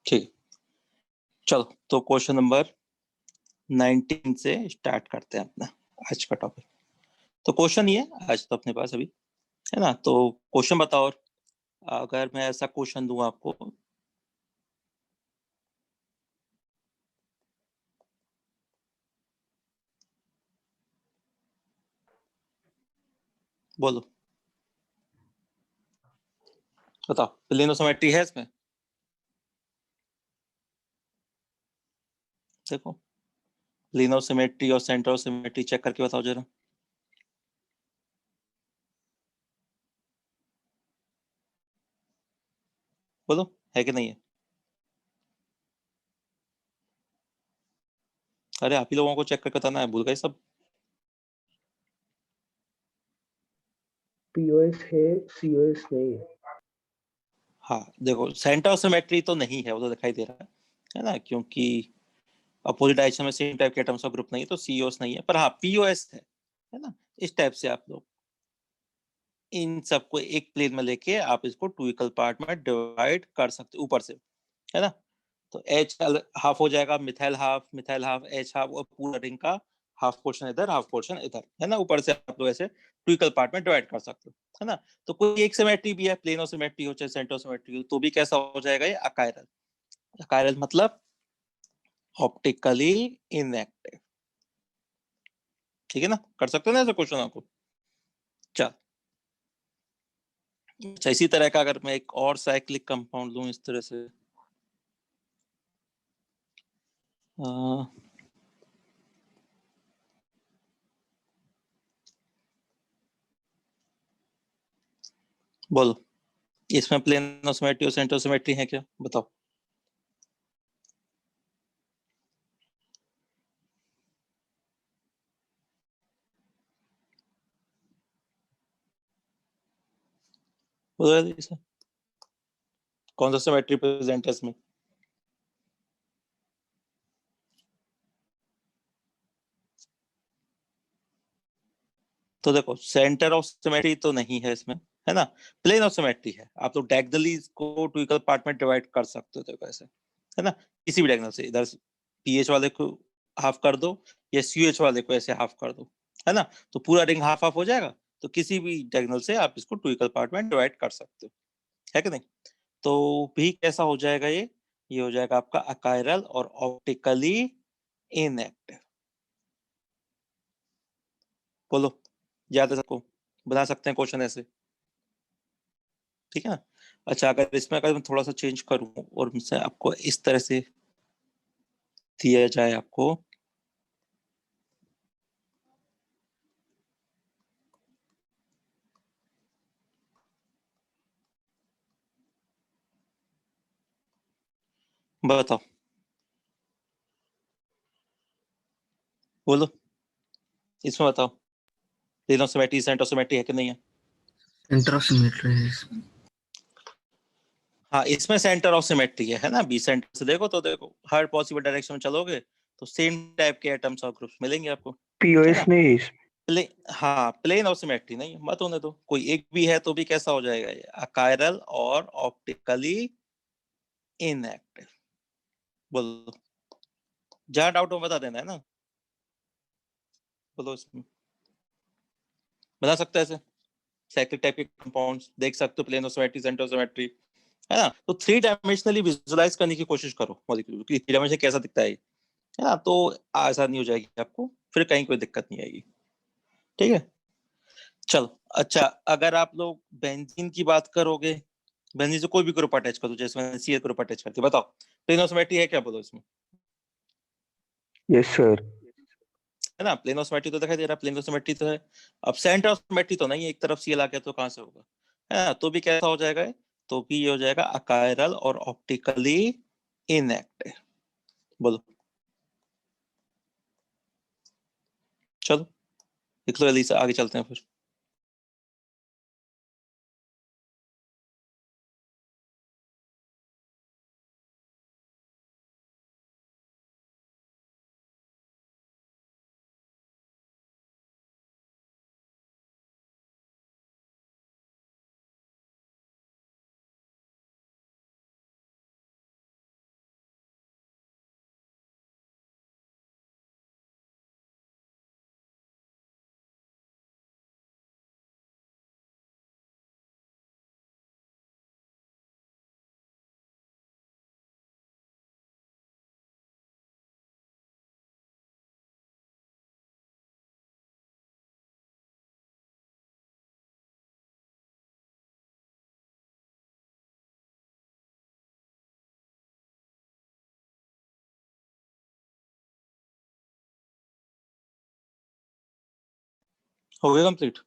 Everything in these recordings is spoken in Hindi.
ठीक। चलो तो क्वेश्चन नंबर 19 से स्टार्ट करते हैं अपना आज का टॉपिक। तो क्वेश्चन ये है आज तो अपने पास अभी, है ना। तो क्वेश्चन बताओ, और अगर मैं ऐसा क्वेश्चन दूं आपको, बोलो, बताओ प्लेनो सिमेट्री है इसमें? देखो, प्लेनो सिमेट्री और सेंटर ऑफ सिमेट्री चेक करके बताओ जरा। बोलो, है कि नहीं है? अरे आप ही लोगों को चेक करके बताना है, भूल गए सब। पीओएस है, सीओएस नहीं है। हाँ देखो, सेंटर ऑफ सिमेट्री तो नहीं है, वो तो दिखाई दे रहा है ना, क्योंकि अपोजिट डायरेक्शन में सेम टाइप के एटम्स का ग्रुप नहीं है, तो सीओएस नहीं है। पर हाँ पीओएस है ना। इस टाइप से आप लोग इन सबको एक प्लेन में लेके आप इसको टू इक्वल पार्ट में डिवाइड कर सकते ऊपर से, है ना। तो एच हाफ हो जाएगा, मिथाइल हाफ, एच हाफ, और पूरा रिंग का हाफ पोर्शन इधर, हाफ पोर्शन इधर, है ना। ऊपर से आप लोग ऐसे टू इक्वल पार्ट में डिवाइड कर सकते हो, है ना। तो कोई एक सिमेट्री भी है, प्लेनो सिमेट्री हो चाहे सेंटर सिमेट्री हो, तो भी कैसा हो जाएगा ये? अकायरल। अकायरल मतलब ऑप्टिकली इनएक्टिव। ठीक है ना, कर सकते हो ना ऐसा क्वेश्चन आपको। चल, अच्छा इसी तरह का अगर मैं एक और साइक्लिक कंपाउंड लूं इस तरह से, बोलो, इसमें प्लेनो सिमेट्री और सेंटर सिमेट्री है क्या? बताओ। बोलो जल्दी से, कौन सा सिमेट्री प्रेजेंट है इसमें? तो देखो, सेंटर ऑफ सिमेट्री तो नहीं है इसमें, है ना। प्लेन ऑफ सिमेट्री है। आप लोग डायगोनली को टू इक्वल पार्ट में डिवाइड कर सकते हो, देखो ऐसे, है ना। किसी भी डायगोनल से, इधर पीएच वाले को हाफ कर दो या सीएच वाले को ऐसे हाफ कर दो, है ना। तो पूरा रिंग हाफ हाफ हो जाएगा। तो किसी भी डायगोनल से आप इसको टू इक्वल पार्ट में डिवाइड कर सकते हो, है कि नहीं। तो भी कैसा हो जाएगा ये हो जाएगा आपका अकायरल और ऑप्टिकली इनएक्टिव। बोलो, याद है सबको? बना सकते हैं क्वेश्चन ऐसे, ठीक है ना। अच्छा, अगर इसमें अगर मैं थोड़ा सा चेंज करूं और मुझसे आपको इस तरह से दिया जाए आपको, बताओ, बोलो, इसमें बताओ, तीनों सिमेट्री सेंटर सिमेट्री है कि नहीं है? सेंटर ऑफ सिमेट्री है इसमें। हाँ, इसमें सेंटर ऑफ सिमेट्री है ना। बी सेंटर से देखो तो देखो, हर पॉसिबल डायरेक्शन में चलोगे तो सेम टाइप के एटम्स और ग्रुप्स मिलेंगे आपको, है पीओएस ना। नहीं है इसमें। हाँ, प्लेन ऑफ सिमेट्री नहीं, मत होने दो। कोई एक भी है तो भी कैसा हो जाएगा ये? अकायरल और ऑप्टिकली इनएक्टिव। बोलो, जहाँ डाउट हो बता देना, है ना। बोलो, इसमें बता सकते हैं ऐसे साइक्लिक टाइप के कंपाउंड्स देख सकते हो, प्लेनो सिमेट्री, सेंटर सिमेट्री, है ना। तो थ्री डायमेंशनली विजुअलाइज करने की कोशिश करो मॉलिक्यूल की, थ्री डायमेंशन कैसा दिखता है ना। तो आसानी हो जाएगी आपको, फिर कहीं कोई दिक्कत नहीं आएगी, ठीक है। चलो, अच्छा अगर आप लोग बेंजीन की बात करोगे, बेंजीन से कोई भी ग्रुप अटैच करो, जैसे मैंने सीएल ग्रुप अटैच करती, बताओ प्लेनो सिमेट्री है क्या? बोलो इसमें, यस सर। है ना। प्लेनो सिमेट्री तो दिखाई दे रहा है, प्लेनो सिमेट्री तो है। अब सेंटर ऑफ सिमेट्री तो नहीं है, एक तरफ सीएल आ गया तो कहां से होगा, है ना। तो भी कैसा हो जाएगा? तो भी ये हो जाएगा अकायरल और ऑप्टिकली इनएक्टिव। बोलो, चलो लिख लो जल्दी से, आगे चलते हैं फिर। हो गया कंप्लीट?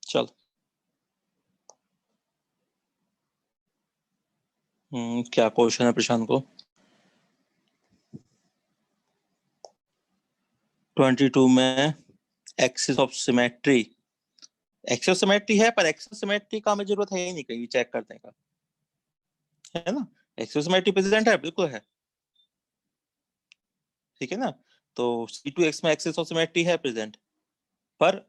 चल क्या क्वेश्चन है प्रशांत को? 22 में axis of symmetry, axis of symmetry है पर एक्सिस ऑफ सिमेट्री का हमें जरूरत है ही नहीं कहीं चेक करने का, है ना। एक्सिस ऑफ सिमेट्री प्रेजेंट है, बिल्कुल है, ठीक है ना। तो C2X में एक्सिस ऑफ सिमेट्री है प्रेजेंट, पर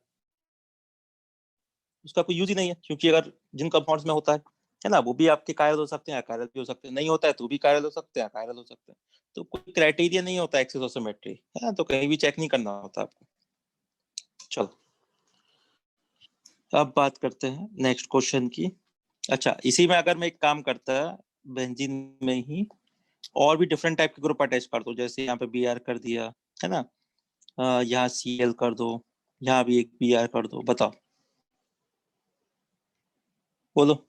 उसका कोई यूज ही नहीं है, क्योंकि अगर जिन कंपाउंड्स में होता है ना, वो भी आपके कायरल हो सकते हैं, अकायरल भी हो सकते हैं, नहीं होता है तो भी कायरल हो सकते हैं, अकायरल हो सकते हैं। तो कोई क्राइटेरिया नहीं होता एक्सिस ऑफ सिमेट्री, है ना, तो कहीं भी चेक नहीं करना होता आपको। चलो अब बात करते हैं नेक्स्ट क्वेश्चन की। अच्छा, इसी में अगर मैं एक काम करता बेंजीन में ही और भी डिफरेंट टाइप के ग्रुप अटैच कर दो, जैसे यहाँ पे Br कर दिया, है ना, यहाँ Cl कर दो, यहाँ भी एक Br कर दो, बताओ, बोलो।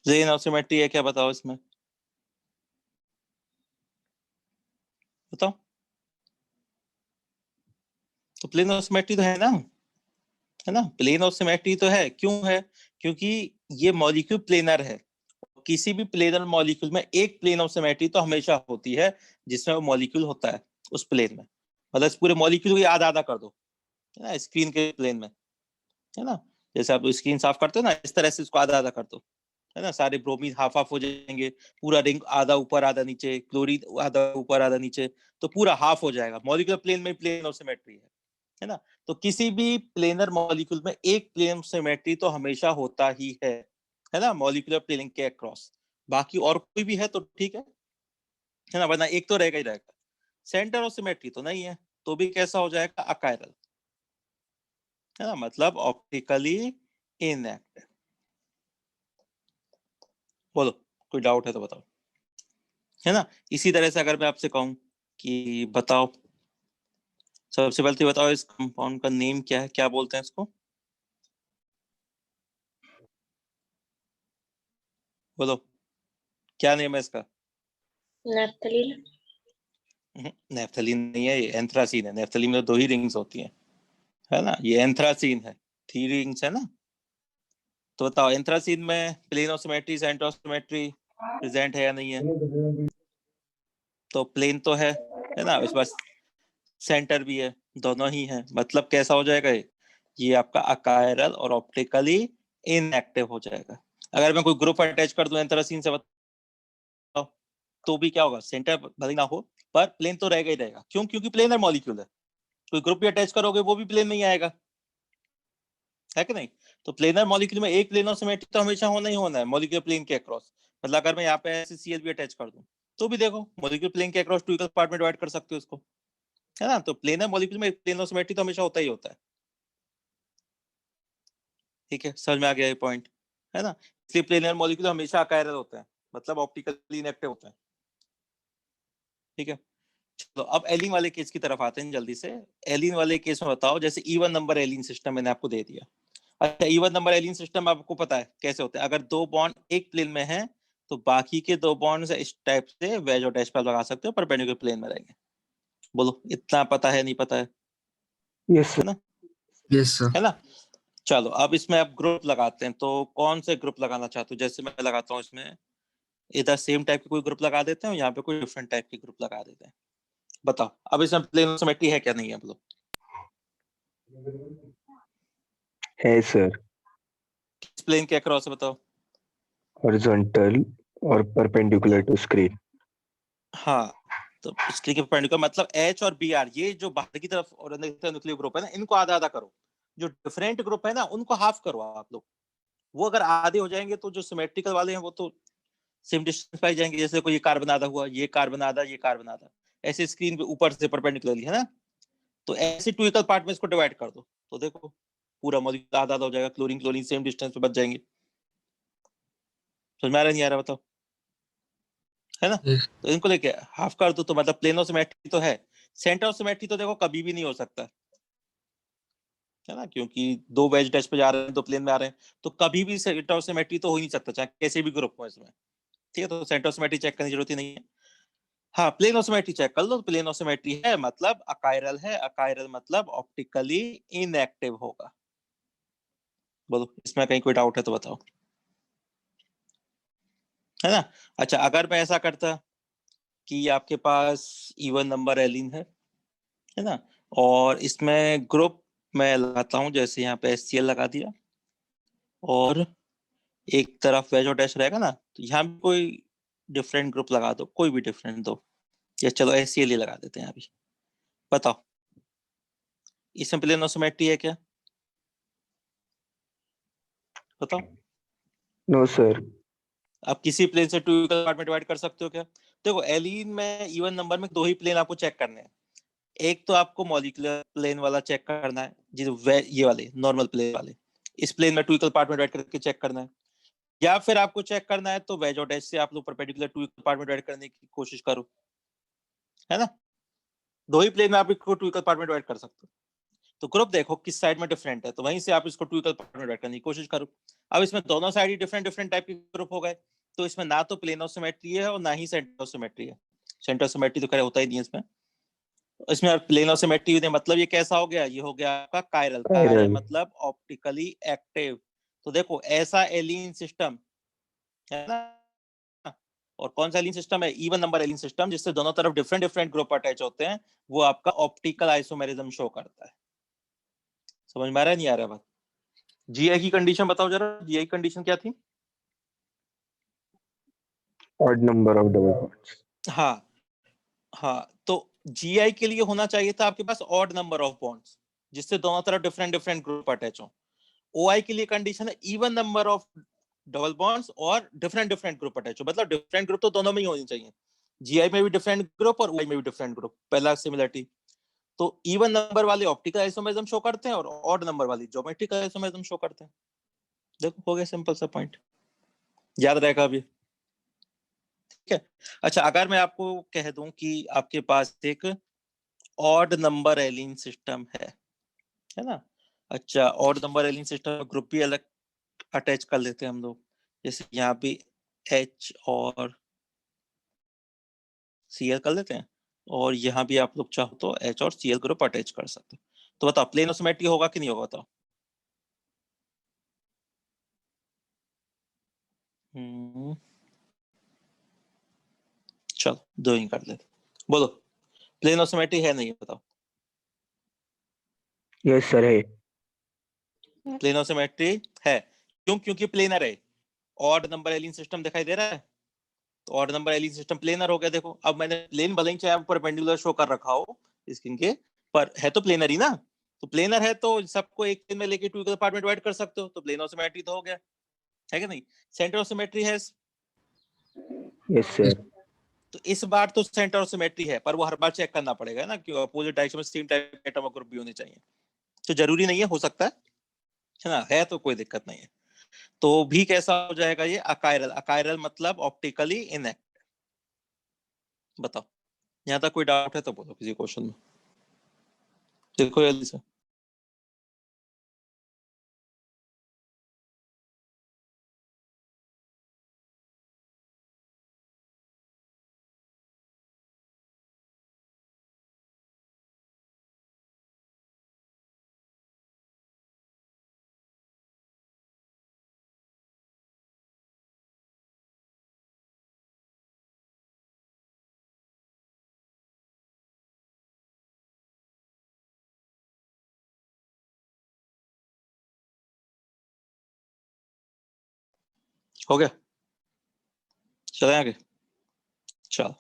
जेन ऑफ सिमेट्री है क्या, बताओ इसमें, बताओ। तो प्लेन ऑफ सिमेट्री तो है ना, है ना, प्लेन ऑफ सिमेट्री तो है। क्यों है? क्योंकि ये मॉलिक्यूल प्लेनर है, किसी भी प्लेनर मॉलिक्यूल में एक प्लेन ऑफ सिमेट्री तो हमेशा होती है जिसमें वो मॉलिक्यूल होता है उस प्लेन में। मतलब इस पूरे मॉलिक्यूल को आधा आधा कर दो, है ना, स्क्रीन के प्लेन में, है ना, जैसे आप स्क्रीन साफ करते हो ना, इस तरह से इसको आधा आधा कर दो, है ना। सारे ब्रोमीन हाफ हाफ हो जाएंगे, पूरा रिंग आधा ऊपर आधा नीचे, क्लोरीन आधा ऊपर आधा नीचे, तो पूरा हाफ हो जाएगा। मॉलिक्यूलर प्लेन में प्लेन ऑफ सिमेट्री है ना। तो किसी भी प्लेनर मॉलिक्यूल में एक प्लेन ऑफ सिमेट्री तो हमेशा होता ही है ना, मॉलिक्यूलर प्लेन के अक्रॉस। बाकी और कोई भी है तो ठीक है ना, वरना एक तो रहेगा ही रहेगा। सेंटर ऑफ सिमेट्री तो नहीं है, तो भी कैसा हो जाएगा, अकायरल, है ना, मतलब ऑप्टिकली इनएक्टिव। बोलो, कोई डाउट है तो बताओ, है ना। इसी तरह से अगर मैं आपसे कहूं कि बताओ, सबसे पहले तो बताओ इस कंपाउंड का नेम क्या है, क्या बोलते हैं इसको, बोलो, क्या नेम है इसका? नैप्थलीन। नेफ्थलीन नहीं है, ये एंथ्रासीन है। नेफ्थलीन में तो 2 ही रिंग्स होती हैं, है ना, ये एंथ्रासीन है, 3 रिंग्स है ना। तो बताओ एंथ्रासीन में plane of symmetry, centre of symmetry present है या नहीं है? तो प्लेन तो है ना, इस पास सेंटर भी है, दोनों ही है, मतलब कैसा हो जाएगा ये आपका अकायरल और ऑप्टिकली इनएक्टिव हो जाएगा। अगर मैं कोई ग्रुप अटैच कर दूं एंथ्रासीन से, बताओ, तो भी क्या होगा, सेंटर भले ना हो पर प्लेन तो रहेगा ही रहेगा। क्यों? क्योंकि प्लेनर मॉलिक्यूल है, कोई ग्रुप भी अटैच करोगे वो भी प्लेन में ही आएगा, है कि नहीं। तो प्लेनर मॉलिक्यूल में एक प्लेन ऑफ सिमेट्री तो हमेशा होना ही होना है मॉलिक्यूलर प्लेन के अक्रॉस। मतलब अगर मैं यहाँ पे ऐसे Cl भी अटैच कर दूं तो भी देखो मॉलिक्यूलर प्लेन के अक्रॉस 2 इक्वल पार्ट में डिवाइड कर सकते हो इसको, है ना। तो प्लेनर मॉलिक्यूल में प्लेन ऑफ सिमेट्री तो हमेशा होता ही होता है, ठीक है, समझ में आ गया ये पॉइंट, है ना। इसलिए प्लेनर मॉलिक्यूल हमेशा अकायरल होता है, मतलब ऑप्टिकली इनएक्टिव होता है, ठीक है। चलो अब एलिन वाले केस की तरफ आते हैं जल्दी से। एलिन वाले केस में बताओ, जैसे इवन नंबर एलिन सिस्टम मैंने आपको दे दिया। अच्छा, इवन नंबर एलिन सिस्टम आपको पता है कैसे होता है, अगर 2 बॉन्ड एक प्लेन में है तो बाकी के 2 बॉन्ड इस टाइप से वेज और डैश पर लगा सकते हो, परपेंडिकुलर प्लेन में रहेंगे। बोलो, इतना पता है नहीं पता है? यस है ना, Yes, sir. है ना। चलो अब इसमें आप ग्रुप लगाते हैं, तो कौन से ग्रुप लगाना चाहते हो? जैसे मैं लगाता हूँ इसमें, इधर सेम टाइप के कोई ग्रुप लगा देते हैं, यहाँ पे कोई डिफरेंट टाइप के ग्रुप लगा देते हैं। बताओ अब इसमें प्लेन सिमेट्री है क्या, नहीं है, बोलो। है सर, किस प्लेन के अक्रॉस है, बताओ। हॉरिजॉन्टल और परपेंडिकुलर टू स्क्रीन। हाँ, तो इसके परपेंडिकुलर मतलब H और Br, ये जो बाहर की तरफ और अंदर की तरफ न्यूक्लियर ग्रुप है ना, इनको आधा आधा करो। जो डिफरेंट ग्रुप है ना उनको हाफ करो आप लोग। वो अगर आधे हो जाएंगे तो जो सिमेट्रिकल वाले हैं वो तो सेम डिस्टेंस पाई जाएंगे। जैसे कोई कार्बन आधा हुआ, ये कार्बन आधा, ये कार्बन आधा, ऐसे स्क्रीन पे ऊपर से परपेंडिकुलरली, है ना। तो ऐसे 2 इक्वल पार्ट में इसको डिवाइड कर दो, तो देखो पूरा मॉलिक्यूल आधा आधा हो जाएगा। क्लोरीन क्लोरीन सेम डिस्टेंस पे बच जाएंगे। समझ में आ रहा नहीं आ रहा, बताओ, है ना। Yes. तो इनको लेके हाफ कर दो, तो मतलब प्लेन ऑफ सिमेट्री तो है। सेंटर ऑफ सिमेट्री तो देखो कभी भी नहीं हो सकता, है ना, क्योंकि 2 वेज डैश पे जा रहे हैं, 2 प्लेन में आ रहे हैं, तो कभी भी सेंटर ऑफ सिमेट्री तो हो ही नहीं सकता, चाहे कैसे भी ग्रुप हो इसमें, ठीक है। तो सेंटर ऑफ सिमेट्री चेक करने की जरूरत ही नहीं है। हाँ, प्लेन ऑफ सिमेट्री चेक कर लो। प्लेन ऑफ सिमेट्री है मतलब अकायरल है, अकायरल मतलब ऑप्टिकली इनएक्टिव होगा। बोलो, इसमें कहीं कोई डाउट है तो बताओ, है ना। अच्छा, अगर मैं ऐसा करता कि आपके पास इवन नंबर एलिन है ना, और इसमें ग्रुप मैं लगाता हूं, जैसे यहाँ पे HCl लगा दिया, और एक तरफ वेज और डैश रहेगा ना, तो यहाँ भी कोई डिफरेंट ग्रुप लगा दो, कोई भी डिफरेंट दो, या चलो HCl ही लगा देते हैं अभी। बताओ, इसमें प्लेन ऑफ सिमेट्री है क्या? बताओ। No sir. आप किसी प्लेन से टू इक्वल पार्ट में डिवाइड कर सकते हो क्या? देखो, एलीन में इवन नंबर में दो ही प्लेन आपको चेक करने हैं। एक तो आपको मॉलिक्यूलर प्लेन वाला चेक करना है, ये वाले नॉर्मल प्लेन वाले, इस प्लेन में टू इक्वल पार्ट में डिवाइड करके चेक करना है, या फिर आपको चेक करना है तो वेज और डैश से आप लोग परपेंडिकुलर टू इक्वल पार्ट में डिवाइड करने की कोशिश करो, है ना। दो ही प्लेन में आप इसको टू इक्वल पार्ट में डिवाइड कर सकते हो। तो ग्रुप देखो किस साइड में डिफरेंट है, तो वहीं से आप इसको टू इक्वल पार्ट में डिवाइड करने की कोशिश करो। अब इसमें दोनों साइड ही डिफरेंट डिफरेंट टाइप के ग्रुप हो गए, तो इसमें ना तो प्लेन ऑफ सिमेट्री है और ना ही सेंटर ऑफ सिमेट्री है। सेंटर ऑफ सिमेट्री तो खैर होता ही नहीं है इसमें। इसमें प्लेन ऑफ सिमेट्री ने मतलब ये कैसा हो गया, ये हो गया आपका कायरल। Chiral chiral. मतलब ऑप्टिकली एक्टिव। तो देखो, ऐसा एलिन सिस्टम है ना, और कौन सा एलिन सिस्टम है? इवन नंबर एलिन सिस्टम, जिससे दोनों तरफ डिफरेंट डिफरेंट ग्रुप अटैच होते हैं, वो आपका ऑप्टिकल आइसोमेरिज्म शो करता है। समझ में आ रहा है, नहीं आ रहा बात? जीआई की कंडीशन बताओ जरा, जीआई कंडीशन क्या थी? Odd number of double bonds. हाँ हाँ, तो जीआई के लिए होना चाहिए था आपके पास ऑड नंबर ऑफ बॉन्ड्स, जिससे दोनों तरफ डिफरेंट डिफरेंट ग्रुप अटैच हो। ओआई के लिए कंडीशन है even number of double bonds और डिफरेंट डिफरेंट ग्रुप अटैच हो, मतलब डिफरेंट ग्रुप तो दोनों में ही होनी चाहिए। जीआई में भी डिफरेंट ग्रुप और ओआई में भी डिफरेंट ग्रुप, पहला सिमिलरिटी। तो इवन नंबर वाले ऑप्टिकल आइसोमेरिज्म शो करते हैं और ऑड नंबर वाली ज्योमेट्रिकल आइसोमेरिज्म शो करते हैं। देखो, हो गया सिंपल सा पॉइंट, याद रहेगा अभी, ठीक है। अच्छा, अगर मैं आपको कह दूं कि आपके पास एक ऑड नंबर एलिन सिस्टम है ना। अच्छा, odd number allene system group भी अलग अटैच कर लेते हैं हम लोग, जैसे यहाँ पे H और Cl कर लेते हैं, और यहाँ भी आप लोग चाहो तो H और Cl ग्रुप अटैच कर सकते हो। तो बताओ, प्लेन ऑफ सिमेट्री होगा कि नहीं होगा, बताओ। चलो, दो ही कर लेते। बोलो, प्लेन ऑफ सिमेट्री है नहीं, बताओ। यस सर है। प्लेन ऑफ सिमेट्री है, क्यों? क्योंकि प्लेनर है। ऑड नंबर एलिन सिस्टम दिखाई दे रहा है, तो odd number allene system planar हो गया। देखो, अब मैंने प्लेन भले ही चाहे परपेंडिकुलर शो कर रखा हो स्क्रीन के, पर है तो प्लेनर ही ना। तो प्लेनर है तो सबको एक प्लेन में लेके टू इक्वल पार्ट में डिवाइड कर सकते हो, तो प्लेन ऑफ सिमेट्री तो हो गया, है कि नहीं। सेंटर ऑफ सिमेट्री है, यस सर। तो इस बार तो सेंटर ऑफ सिमेट्री है, पर वो हर बार चेक करना पड़ेगा ना, कि अपोजिट डायरेक्शन में सेम टाइप के एटम और ग्रुप भी होने चाहिए। तो जरूरी नहीं है, हो सकता है ना, है तो कोई दिक्कत नहीं है। तो भी कैसा हो जाएगा ये? अकायरल। अकायरल मतलब ऑप्टिकली इनएक्टिव। बताओ, यहाँ तक कोई डाउट है तो बोलो किसी क्वेश्चन में, देखो जल्दी से। हो गया, चले आगे। चलो,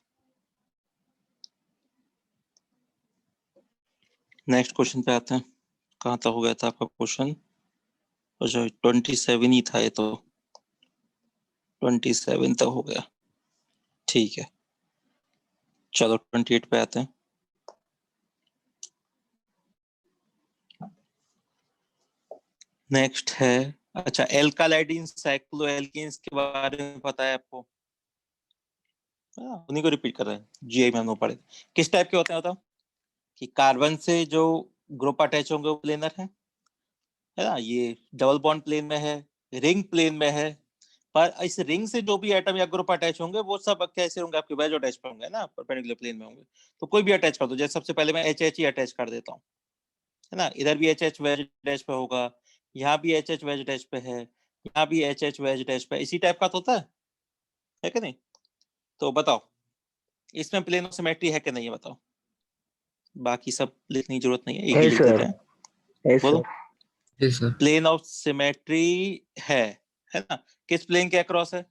नेक्स्ट क्वेश्चन पे आते हैं। कहाँ तक हो गया था आपका क्वेश्चन? अच्छा, 27 ही था ये तो, 27 तक हो गया, ठीक है। चलो 28 पे आते हैं। नेक्स्ट है, अच्छा, एल्कालाइडिन साइक्लोएल्कीन्स के बारे में पता है आपको? उन्हीं को रिपीट कर रहे हैं, जीआई में हम लोग पढ़े। किस टाइप के होते हैं बताओ? कि कार्बन से जो ग्रुप अटैच होंगे वो प्लेनर है ना, ये डबल बॉन्ड प्लेन में है, रिंग प्लेन में है, पर इस रिंग से जो भी एटम या ग्रुप अटैच होंगे वो सब कैसे होंगे, आपके वेज अटैच पे होंगे ना, परपेंडिकुलर प्लेन में होंगे। तो कोई भी अटैच कर दो, जैसे सबसे पहले मैं एच एच ही अटैच कर देता हूँ, है ना। इधर भी एच एच वेज अटैच पे होगा, यहाँ भी एच एच वेज अटैच पे है, यहाँ भी एच एच वेज अटैच पे, इसी टाइप का तो होता है कि नहीं। तो बताओ इसमें प्लेन ऑफ सिमेट्री है कि नहीं है, बताओ। बाकी सब लिखने की जरूरत नहीं है, एक ही है लिख देते सर, हैं। है बोलो। Sir. Yes, sir. Plane of symmetry है ना। किस प्लेन के अक्रॉस है?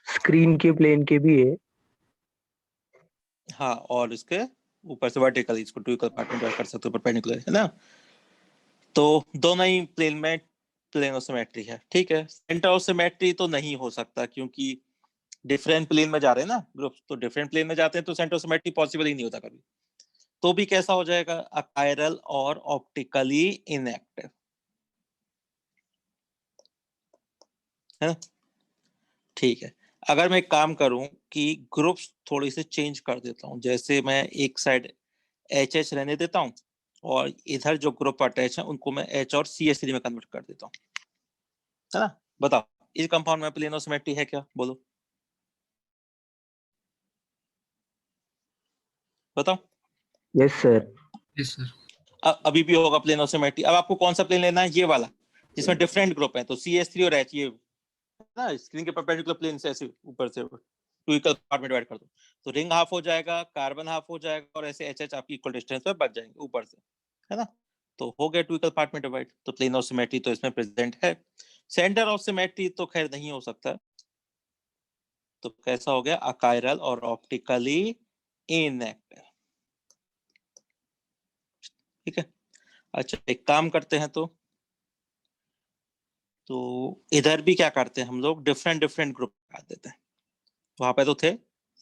स्क्रीन के प्लेन के भी है। हाँ, और इसके ऊपर से वर्टिकली इसको टू इक्वल पार्ट में डिवाइड कर सकते हो, परपेंडिकुलर, है ना। तो दोनों ही प्लेन में प्लेन ऑफ सिमेट्री है, ठीक है। सेंटर ऑफ सिमेट्री तो नहीं हो सकता, क्योंकि डिफरेंट प्लेन में जा रहे हैं ना ग्रुप्स, तो डिफरेंट प्लेन में जाते हैं तो सेंटर ऑफ सिमेट्री पॉसिबल ही नहीं होता कभी। तो भी कैसा हो जाएगा, अकायरल और ऑप्टिकली इनएक्टिव, है ना। ठीक है, अगर मैं एक काम करूं कि ग्रुप्स थोड़ी से चेंज कर देता हूं, जैसे मैं एक साइड एच एच रहने देता हूं और इधर जो ग्रुप अटैच है उनको मैं एच और सी एच थ्री में कन्वर्ट कर देता हूं, है ना। बताओ इस कंपाउंड में प्लेन ऑफ सिमेट्री है क्या, बोलो बताओ। Yes sir. Yes, sir. अभी भी होगा प्लेन ऑफ सिमेट्री। अब आपको कौन सा प्लेन लेना है, ये वाला जिसमें डिफरेंट ग्रुप है, तो सी एच थ्री और एच, ये ना स्क्रीन के परपेंडिकुलर प्लेन से ऐसे ऊपर से टू इक्वल पार्ट में डिवाइड कर दो, तो रिंग हाफ हो जाएगा, कार्बन हाफ हो जाएगा, और ऐसे एच एच आपकी इक्वल डिस्टेंस पे बच जाएंगे ऊपर से, है ना। तो हो गया टू इक्वल पार्ट में डिवाइड, तो प्लेन ऑफ सिमेट्री तो इसमें प्रेजेंट है। सेंटर ऑफ सिमेट्री तो खैर नहीं हो सकता, तो कैसा हो गया, अकायरल और ऑप्टिकली इनएक्टिव, ठीक है। अच्छा एक काम करते हैं, तो इधर भी क्या करते हैं हम लोग, डिफरेंट डिफरेंट ग्रुप लगा देते हैं। वहां पे तो थे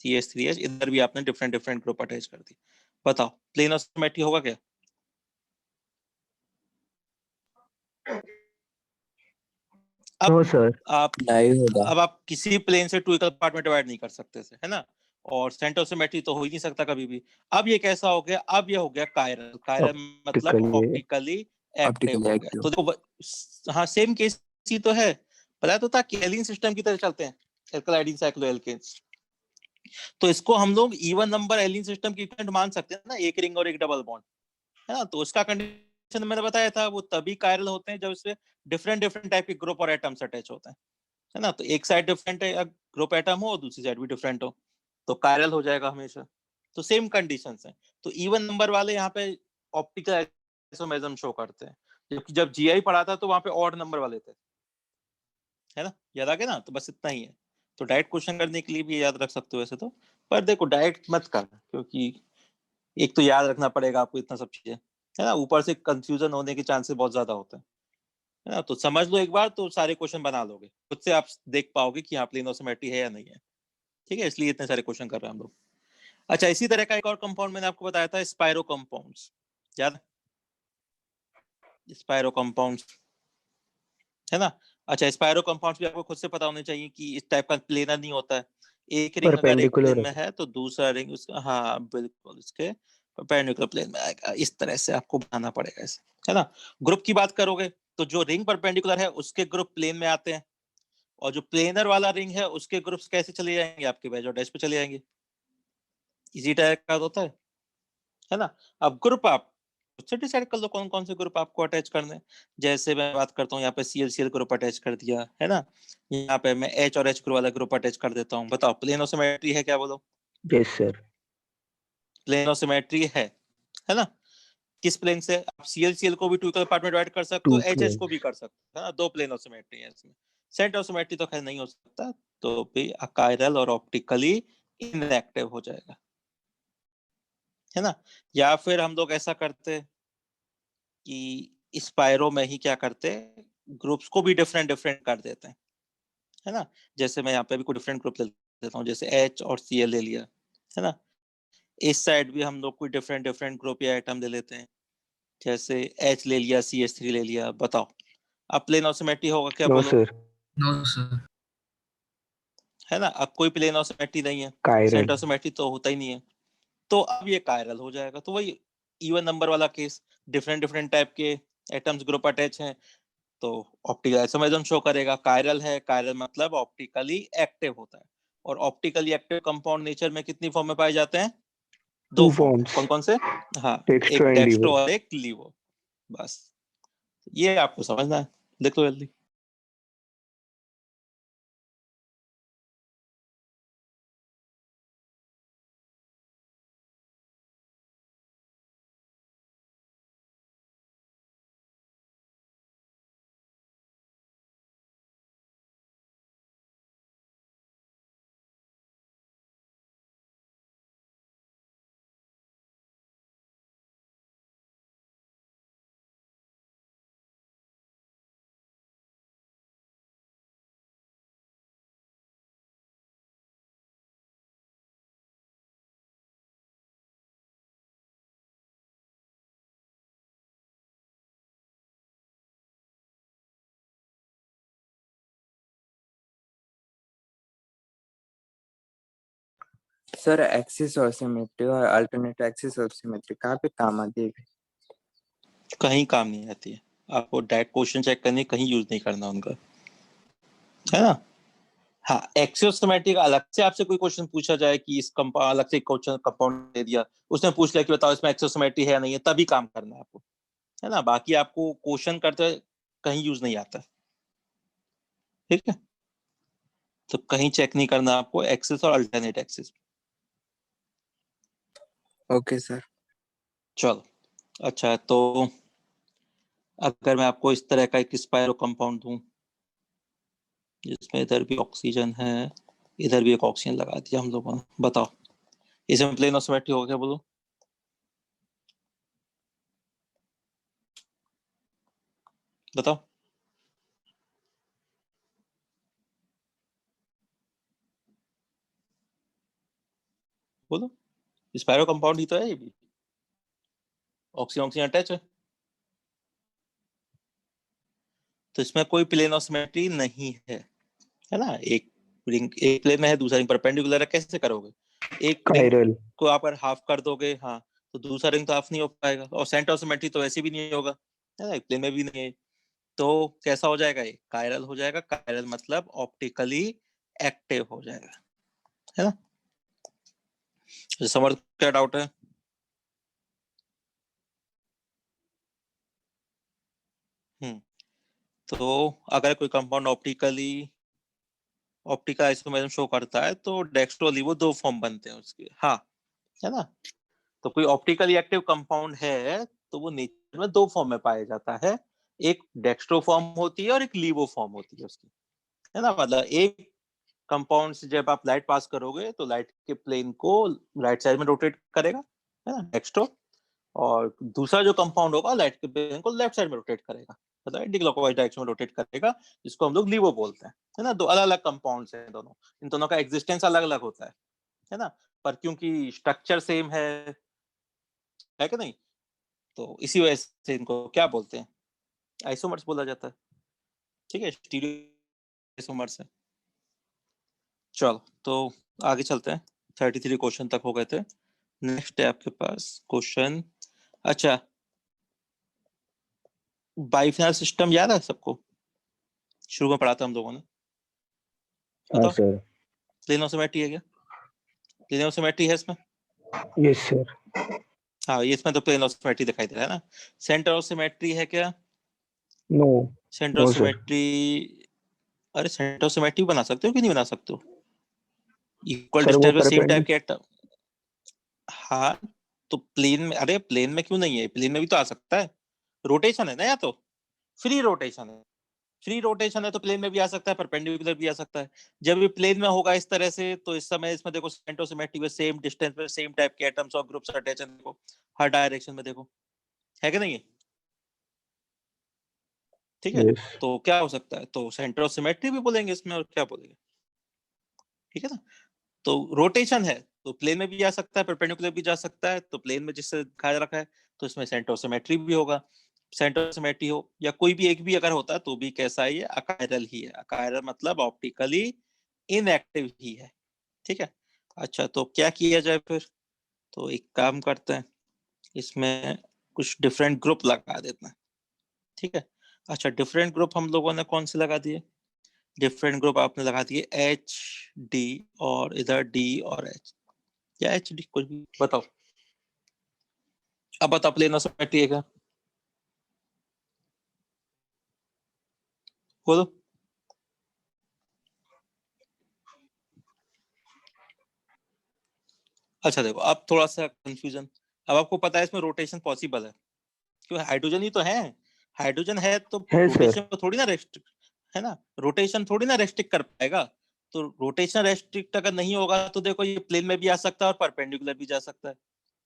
CH3H, इधर भी आपने डिफरेंट डिफरेंट ग्रुप अटैच कर दी। बताओ प्लेन ऑफ सिमेट्री होगा क्या? नो अब सर। आप नहीं होगा। अब आप किसी प्लेन से टू इक्वल पार्ट में डिवाइड नहीं कर सकते थे, है ना। और सेंटर ऑफ सिमेट्री तो हो ही नहीं सकता कभी भी। अब ये कैसा हो गया, अब ये हो गया कायरल, कायरल मतलब ऑप्टिकली ऑप्टिकली एक्टिव ऑप्टिकली हो गया। तो एक्टिव। देखो हाँ सेम केस ही तो है, पता तो था कि एलिन सिस्टम की तरह चलते हैं, एल्कलाइडिन साइक्लोएल्केन्स। तो इसको हम लोग इवन नंबर एलिन सिस्टम की इक्विवेलेंट मान सकते हैं ना, एक रिंग और एक डबल बॉन्ड, है ना। तो उसका कंडीशन मैंने बताया था, वो तभी कायरल होते हैं जब इसमें डिफरेंट डिफरेंट टाइप के ग्रुप और एटम्स अटैच होते हैं, है ना। तो एक साइड डिफरेंट है ग्रुप एटम हो और दूसरी साइड भी डिफरेंट हो, तो कायरल हो जाएगा हमेशा। तो सेम कंडीशंस हैं। तो इवन नंबर वाले यहाँ पे ऑप्टिकल आइसोमेरिज्म शो करते हैं, जबकि जब जीआई पढ़ा था तो वहां पे ऑड नंबर वाले थे, है ना। याद आ गया ना, तो बस इतना ही है। तो डायरेक्ट क्वेश्चन करने के लिए भी याद रख सकते हो वैसे तो, पर देखो डायरेक्ट मत कर, क्योंकि एक तो याद रखना पड़ेगा आपको इतना सब चीजें, है ना, ऊपर से कंफ्यूजन होने के चांसेस बहुत ज्यादा होते हैं, है ना। तो समझ लो एक बार तो सारे क्वेश्चन बना लोगे खुद से, आप देख पाओगे कि यहाँ प्लेन ऑफ सिमेट्री है या नहीं है, ठीक है। इसलिए इतने सारे क्वेश्चन कर रहे हैं हम लोग। अच्छा इसी तरह का एक और कंपाउंड मैंने आपको बताया था, स्पाइरो कंपाउंड्स, याद, स्पाइरो कंपाउंड्स, है ना। अच्छा स्पाइरो कंपाउंड्स भी आपको खुद से पता होने चाहिए कि इस टाइप का प्लेनर नहीं होता है। एक रिंग अगर एक प्लेन परपेंडिकुलर में है तो दूसरा रिंग उसका, हाँ बिल्कुल इसके परपेंडिकुलर प्लेन में आएगा। इस तरह से आपको बनाना पड़ेगा इसे, है ना। ग्रुप की बात करोगे तो जो रिंग परपेंडिकुलर है उसके ग्रुप प्लेन में आते हैं, और जो प्लेनर वाला रिंग है उसके ग्रुप्स कैसे चले जाएंगे, आपके वेज और डैश पे चले जाएंगे। इसी टाइप का होता है ना। अब ग्रुप आप खुद से डिसाइड कर लो कौन कौन से ग्रुप आपको अटैच करने हैं। जैसे मैं बात करता हूँ, यहाँ पे ClCl ग्रुप अटैच कर दिया, है ना। यहाँ पे मैं H और H ग्रुप वाला ग्रुप अटैच कर देता हूँ। बताओ प्लेन ऑफ सिमेट्री है क्या, बोलो। Yes sir. Plane of symmetry है ना। किस प्लेन से आप ClCl को भी टू इक्वल पार्ट में डिवाइड कर सकते टू हो, HH को प्लेन्स। भी कर सकते हो, है ना। दो प्लेन ऑफ सिमेट्री है इसमें। सेंटर ऑफ सिमेट्री तो खैर नहीं हो सकता, तो भी अकायरल और ऑप्टिकली इनएक्टिव हो जाएगा, है ना। या फिर हम लोग ऐसा करते कि स्पाइरो में ही क्या करते, ग्रुप्स को भी डिफरेंट डिफरेंट कर देते हैं, है ना। जैसे मैं यहाँ पे भी कोई डिफरेंट ग्रुप ले लेता हूँ, जैसे H और Cl ले लिया, है ना। इस साइड भी हम लोग कोई डिफरेंट डिफरेंट ग्रुप या आइटम ले लेते हैं, जैसे H ले लिया, CH3 ले लिया। बताओ अब प्लेन ऑफ सिमेट्री होगा क्या, नो बोलो, सर। No, sir. है ना। अब कोई प्लेन ऑफ सिमेट्री नहीं है, कायरल। सेंटर ऑफ सिमेट्री तो होता ही नहीं है, तो अब ये कायरल हो जाएगा। तो वही इवन नंबर वाला केस, डिफरेंट डिफरेंट टाइप के एटम्स ग्रुप अटैच हैं, तो ऑप्टिकल आइसोमेरिज्म शो करेगा। कायरल है, कायरल मतलब ऑप्टिकली एक्टिव होता है, और ऑप्टिकली एक्टिव कंपाउंड नेचर में कितनी फॉर्म में पाए जाते हैं? दो Two फॉर्म में। forms, कौन कौन से? हाँ, dextro एक and डेक्स्ट्रो levo. और एक लीवो। बस ये आपको समझना है, लिख लो जल्दी। सर एक्सिस और सिमेट्री और अल्टरनेट एक्सिस और सिमेट्री कहाँ पे काम आती है? कहीं काम नहीं आती है, आपको डायरेक्ट क्वेश्चन चेक करने, कहीं यूज नहीं करना उनका, है ना। हाँ, एक्सियोमेट्रिक अलग से आपसे कोई क्वेश्चन पूछा जाए कि इस कंपाउंड, अलग से क्वेश्चन कंपाउंड दे दिया, उसने पूछ लिया कि बताओ इसमें एक्सियोमेट्री है या नहीं है, तभी काम करना है आपको, है ना। बाकी आपको क्वेश्चन करते कहीं यूज नहीं आता, ठीक है। तो कहीं चेक नहीं करना आपको एक्सिस और अल्टरनेट एक्सिस। Okay sir. चलो, अच्छा, तो अगर मैं आपको इस तरह का एक स्पाइरो कंपाउंड दूं जिसमें इधर भी ऑक्सीजन है, इधर भी एक ऑक्सीजन लगा दिया हम लोगों ने, बताओ इसमें प्लेन ऑफ सिमेट्री होगा क्या? बोलो, बताओ। बोलो, स्पाइरो कंपाउंड ही तो है ये भी, ऑक्सीजन ऑक्सीजन अटैच है, तो इसमें कोई प्लेन ऑफ सिमेट्री नहीं है ना। एक रिंग एक प्लेन में है, दूसरा रिंग परपेंडिकुलर है, कैसे करोगे? एक रिंग Chiral. को आप अगर हाफ कर दोगे, हाँ, तो दूसरा रिंग तो हाफ नहीं हो पाएगा, और सेंटर ऑफ सिमेट्री तो वैसे भी नहीं होगा, है ना, एक प्लेन में भी नहीं है। तो कैसा हो जाएगा? ये कायरल हो जाएगा। कायरल मतलब ऑप्टिकली एक्टिव हो जाएगा, है ना। तो समझ, क्या डाउट है? तो अगर कोई कंपाउंड ऑप्टिकल आइसोमेरिज्म शो करता है तो डेक्स्ट्रो लीवो दो फॉर्म बनते हैं उसके, हाँ, है ना। तो कोई ऑप्टिकली एक्टिव कंपाउंड है तो वो नेचर में दो फॉर्म में पाया जाता है, एक डेक्स्ट्रो फॉर्म होती है और एक लीवो फॉर्म होती है उसकी, है ना। मतलब एक कंपाउंड से जब आप लाइट पास करोगे तो लाइट के प्लेन को राइट साइड में रोटेट करेगा, है ना, डेक्स्ट्रो, और दूसरा जो कंपाउंड होगा लाइट के प्लेन को लेफ्ट साइड में रोटेट करेगा, मतलब एंटी क्लॉकवाइज डायरेक्शन में रोटेट करेगा, जिसको हम लोग लीवो बोलते हैं, है ना। दो अलग अलग कंपाउंड्स हैं दोनों, इन दोनों का एग्जिस्टेंस अलग अलग होता है ना, पर क्योंकि स्ट्रक्चर सेम है कि नहीं, तो इसी वजह से इनको क्या बोलते हैं? आइसोमर्स बोला जाता है, ठीक है, स्टीरियो आइसोमर्स है। चलो, तो आगे चलते हैं, 33 क्वेश्चन तक हो गए थे। नेक्स्ट है आपके पास क्वेश्चन, अच्छा, बाइफिनल सिस्टम याद है सबको? शुरू में पढ़ा था हम लोगों ने, हाँ बताओ। सर. प्लेन ऑफ सिमेट्री है क्या? प्लेन ऑफ सिमेट्री है इसमें? Yes sir. हाँ, ये इसमें तो प्लेन ऑफ सिमेट्री दिखाई दे रहा है ना। सेंटर ऑफ सिमेट्री है क्या? No. Centre of No sir. Symmetry, अरे सेंटर ऑफ सिमेट्री बना सकते हो कि नहीं बना सकते हो? इक्वल सर वो डिस्टेंस पे सेम टाइप परपेंडिकुलर. के एटम, हाँ, तो प्लेन में, अरे प्लेन में क्यों नहीं है? प्लेन में भी तो आ सकता है, रोटेशन है ना, या तो फ्री रोटेशन है, फ्री रोटेशन है तो प्लेन में भी आ सकता है, परपेंडिकुलर भी आ सकता है। जब ये प्लेन में होगा इस तरह से, तो इस समय इसमें देखो सेंटर ऑफ सिमेट्री पे सेम डिस्टेंस पे सेम टाइप के एटम्स और ग्रुप्स अटैच हैं, देखो हर डायरेक्शन में, देखो है कि नहीं है? ठीक है, Yes. तो क्या हो सकता है? तो सेंटर ऑफ सिमेट्री भी बोलेंगे इसमें, और क्या बोलेंगे, ठीक है ना। तो रोटेशन है तो प्लेन में भी जा सकता है, परपेंडिकुलर भी जा सकता है, तो प्लेन में जिससे दिखाया रखा है तो इसमें सेंटर ऑफ सिमेट्री भी होगा। सेंटर ऑफ सिमेट्री हो या कोई भी एक भी अगर होता है तो भी कैसा है? ये अकायरल ही है। अकायरल मतलब ऑप्टिकली इनएक्टिव ही है, ठीक है। अच्छा, तो क्या किया जाए फिर? तो एक काम करते हैं, इसमें कुछ डिफरेंट ग्रुप लगा देते हैं, ठीक है। अच्छा, डिफरेंट ग्रुप हम लोगों ने कौन से लगा दिए? डिफरेंट ग्रुप आपने लगा दिए एच डी, और इधर डी और एच, या एच डी, कुछ भी बताओ। अब बताओ प्लेन ऑफ सिमेट्री है क्या? बोलो। अच्छा देखो, अब थोड़ा सा कंफ्यूजन। अब आपको पता है इसमें रोटेशन पॉसिबल है, क्यों? हाइड्रोजन ही तो है। हाइड्रोजन है तो है रोटेशन सर। को थोड़ी ना रेस्ट्रिक्ट, है ना, रोटेशन थोड़ी ना रेस्ट्रिक्ट कर पाएगा। तो रोटेशन रेस्ट्रिक्ट अगर नहीं होगा तो देखो ये प्लेन में भी आ सकता है और परपेंडिकुलर भी जा सकता है।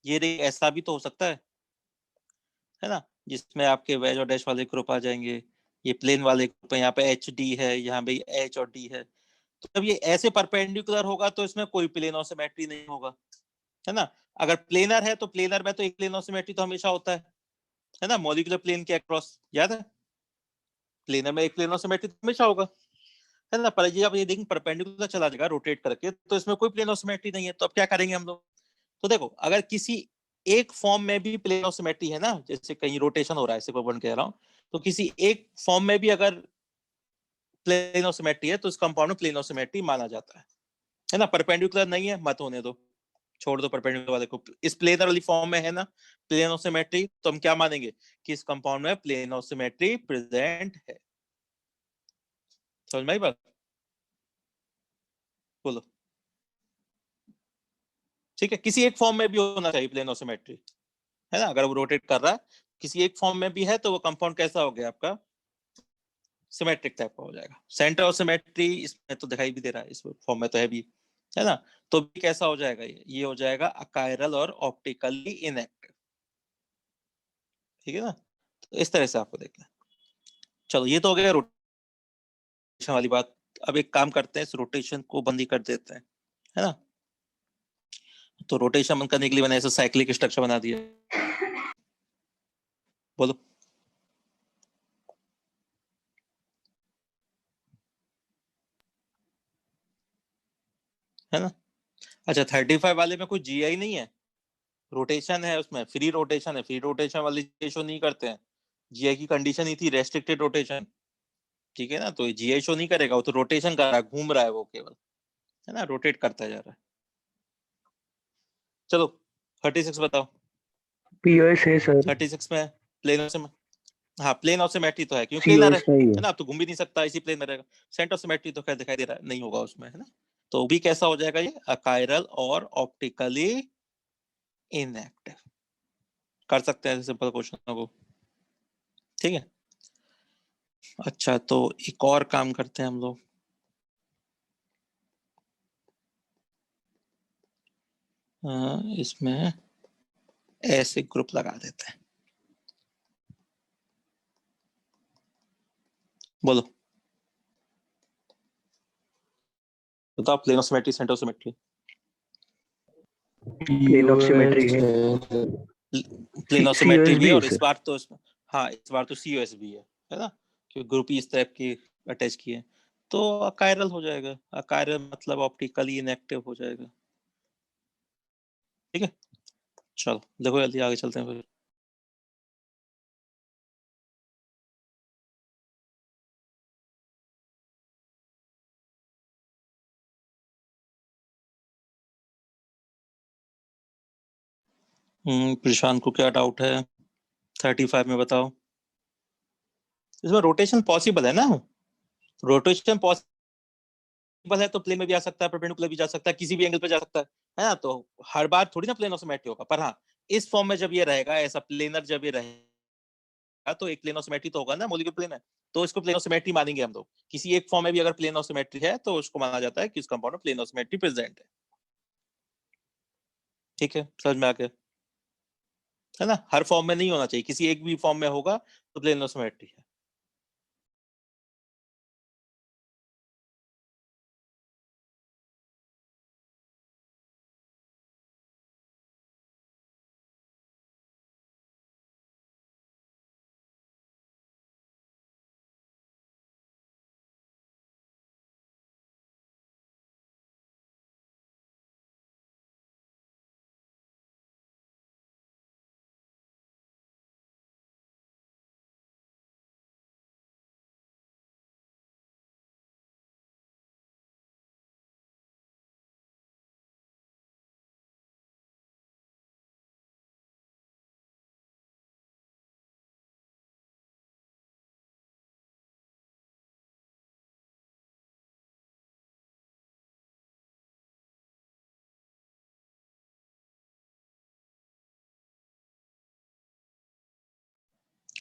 ये ऐसा भी तो हो सकता है ना, जिसमें आपके वेज और डैश वाले ग्रुप आ जाएंगे। ये प्लेन वाले ग्रुप है, यहाँ पे एच डी है, यहाँ पे एच और डी है। तो जब ये ऐसे परपेंडिकुलर होगा तो इसमें कोई प्लेन ऑफ सिमेट्री नहीं होगा, है ना। अगर प्लेनर है तो प्लेनर में तो एक प्लेन ऑफ सिमेट्री तो हमेशा होता है ना, मॉलिक्यूलर प्लेन के अक्रॉस, याद है? प्लेनर में एक प्लेन ऑफ सिमेट्री तो हमेशा होगा, है ना। पर ये अब ये देखें परपेंडिकुलर चला जाएगा रोटेट करके, तो इसमें कोई प्लेन ऑफ सिमेट्री नहीं है। तो अब क्या करेंगे हम लोग? तो देखो, अगर किसी एक फॉर्म में भी प्लेन ऑफ सिमेट्री है ना, जैसे कहीं रोटेशन हो रहा है, सिर्फ कह रहा हूं, तो किसी एक फॉर्म में भी अगर प्लेन ऑफ सिमेट्री है तो इस कंपाउंड में प्लेन ऑफ सिमेट्री माना जाता है ना। परपेंडिकुलर नहीं है, मत होने दो, छोड़ दो परपेंडिकुलर वाले को। इस प्लेनर वाली फॉर्म में है ना प्लेन ऑफ सिमेट्री, तो हम क्या मानेंगे कि इस कंपाउंड में प्लेन ऑफ सिमेट्री प्रेजेंट है। समझ में आई बात? बोलो। ठीक है, किसी एक फॉर्म में भी होना चाहिए प्लेन ऑफ सिमेट्री, है ना। अगर वो रोटेट कर रहा है किसी एक फॉर्म में भी है तो वो कंपाउंड कैसा हो गया आपका? सिमेट्रिक टाइप का हो जाएगा। सेंटर ऑफ सिमेट्री इसमें तो दिखाई भी दे रहा है, इस फॉर्म में तो है ना। तो भी कैसा हो जाएगा? ये हो जाएगा अकायरल और ऑप्टिकली इनएक्टिव। ठीक है ना, तो इस तरह से आपको देखना है। चलो, ये तो हो गया रोटेशन वाली बात। अब एक काम करते हैं, इस रोटेशन को बंद ही कर देते हैं, है ना। तो रोटेशन बंद करने के लिए मैंने ऐसा साइक्लिक स्ट्रक्चर बना दिया। बोलो। है ना। अच्छा, 35 वाले में कोई जीआई नहीं है, रोटेशन है उसमें, फ्री रोटेशन है। फ्री रोटेशन वाली शो नहीं करते हैं। जीआई की कंडीशन ही थी रेस्ट्रिक्टेड रोटेशन, ठीक है ना। तो जीआई शो नहीं करेगा, वो तो रोटेशन कर रहा है, घूम रहा है वो केवल, है ना, रोटेट करता जा रहा है। चलो 36 बताओ। पीओएस है सर। 36 में प्लेन ऑफ हाँ, प्लेन ऑफ सिमेट्री तो है क्योंकि प्लेनर सीओएस नहीं है है। ना, अब तो घूम भी नहीं सकता, इसी प्लेन में रहेगा। सेंटर ऑफ सिमेट्री तो खैर दिखाई दे रहा है, नहीं होगा उसमें, है ना। तो भी कैसा हो जाएगा ये? अकायरल और ऑप्टिकली इनएक्टिव। कर सकते हैं सिंपल क्वेश्चन को, ठीक है। अच्छा, तो एक और काम करते हैं हम लोग। इसमें ऐसे ग्रुप लगा देते हैं। बोलो, बताओ plane of symmetry, centre of symmetry. Plane of symmetry है। प्लेन ऑफ सिमेट्री सीओएस भी भी है, है और इस सर। बार तो हाँ, इस बार तो सीओएस भी है ना, क्योंकि ग्रुप ही इस टाइप की अटैच किए। तो अकायरल हो जाएगा, अकायरल मतलब ऑप्टिकली इनएक्टिव हो जाएगा। ठीक है, चलो देखो जल्दी आगे चलते हैं फिर। प्रशांत को क्या डाउट है? 35 में बताओ। इसमें रोटेशन पॉसिबल है ना, रोटेशन पॉसिबल है तो प्लेन में भी आ सकता है, परपेंडिकुलर भी जा सकता है, किसी भी एंगल पे जा सकता है ना। तो हर बार थोड़ी ना प्लेन ऑफ सिमेट्री होगा, पर हाँ, इस फॉर्म में जब ये रहेगा, ऐसा प्लेनर जब ये रहेगा, तो एक प्लेन ऑफ सिमेट्री तो होगा ना, मॉलिक्यूलर प्लेन है, तो इसको प्लेन ऑफ सिमेट्री मानेंगे हम लोग। किसी एक फॉर्म में भी अगर प्लेन ऑफ सिमेट्री है तो उसको माना जाता है कि इस कंपाउंड में प्लेन ऑफ सिमेट्री प्रेजेंट है। ठीक है, समझ में आ गया, है ना। हर फॉर्म में नहीं होना चाहिए, किसी एक भी फॉर्म में होगा तो प्लेन ऑफ सिमेट्री है।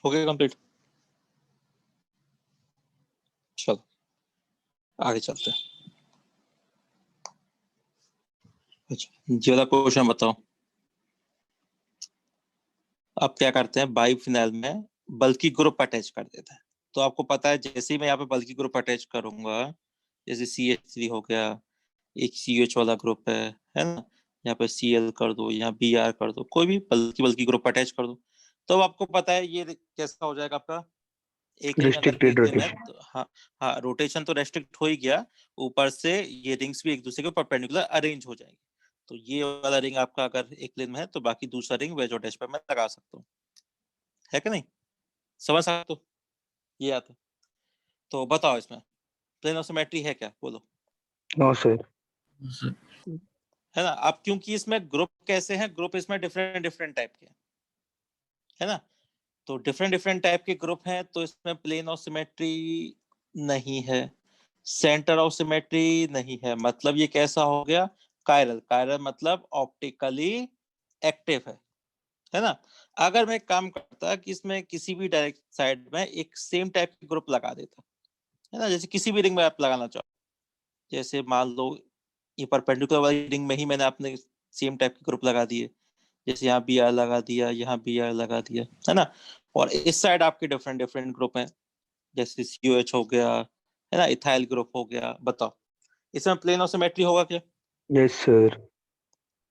हो गया कंप्लीट? चलो आगे चलते हैं। अच्छा ये वाला क्वेश्चन बताओ। अब क्या करते हैं, बाइफिनाइल में बल्कि ग्रुप अटैच कर देते हैं। तो आपको पता है जैसे ही मैं यहाँ पे बल्कि ग्रुप अटैच करूंगा, जैसे CH3 हो गया, एक CH वाला ग्रुप है ना, यहाँ पे Cl कर दो, यहाँ Br कर दो, कोई भी बल्कि बल्कि ग्रुप अटैच कर दो, तो अब आपको पता है ये कैसा हो जाएगा आपका, एक रिंग अगर रिस्ट्रिक्टेड प्लेन है रोटेशन। तो हाँ हाँ, रोटेशन तो रेस्ट्रिक्ट हो ही गया, ऊपर से ये रिंग्स भी एक दूसरे के परपेंडिकुलर अरेंज हो जाएंगे। तो ये वाला रिंग आपका अगर एक प्लेन में है तो बाकी दूसरा रिंग वेज अटैच पे मैं लगा सकता हूँ, है कि नहीं? समझ सकते हो ये आता है? तो बताओ इसमें प्लेन ऑफ सिमेट्री है क्या, बोलो। No sir. सर है ना, अब क्योंकि इसमें ग्रुप कैसे हैं, ग्रुप इसमें डिफरेंट डिफरेंट टाइप के हैं, है ना, तो डिफरेंट डिफरेंट टाइप के ग्रुप हैं, तो इसमें प्लेन ऑफ सिमेट्री नहीं है, सेंटर ऑफ सिमेट्री नहीं है, मतलब ये कैसा हो गया, कायरल। कायरल मतलब ऑप्टिकली एक्टिव है ना। अगर मैं काम करता कि इसमें किसी भी डायरेक्ट साइड में एक सेम टाइप के ग्रुप लगा देता, है ना, जैसे किसी भी रिंग में आप लगाना चाहो, जैसे मान लो ये परपेंडिकुलर वाली रिंग में ही मैंने अपने सेम टाइप के ग्रुप लगा दिए, जैसे यहाँ Br लगा दिया, यहाँ Br लगा दिया, है ना, और इस साइड आपके डिफरेंट डिफरेंट ग्रुप हैं, जैसे COH हो गया, है ना, इथाइल ग्रुप हो गया। बताओ इसमें प्लेन ऑफ सिमेट्री होगा क्या? Yes sir.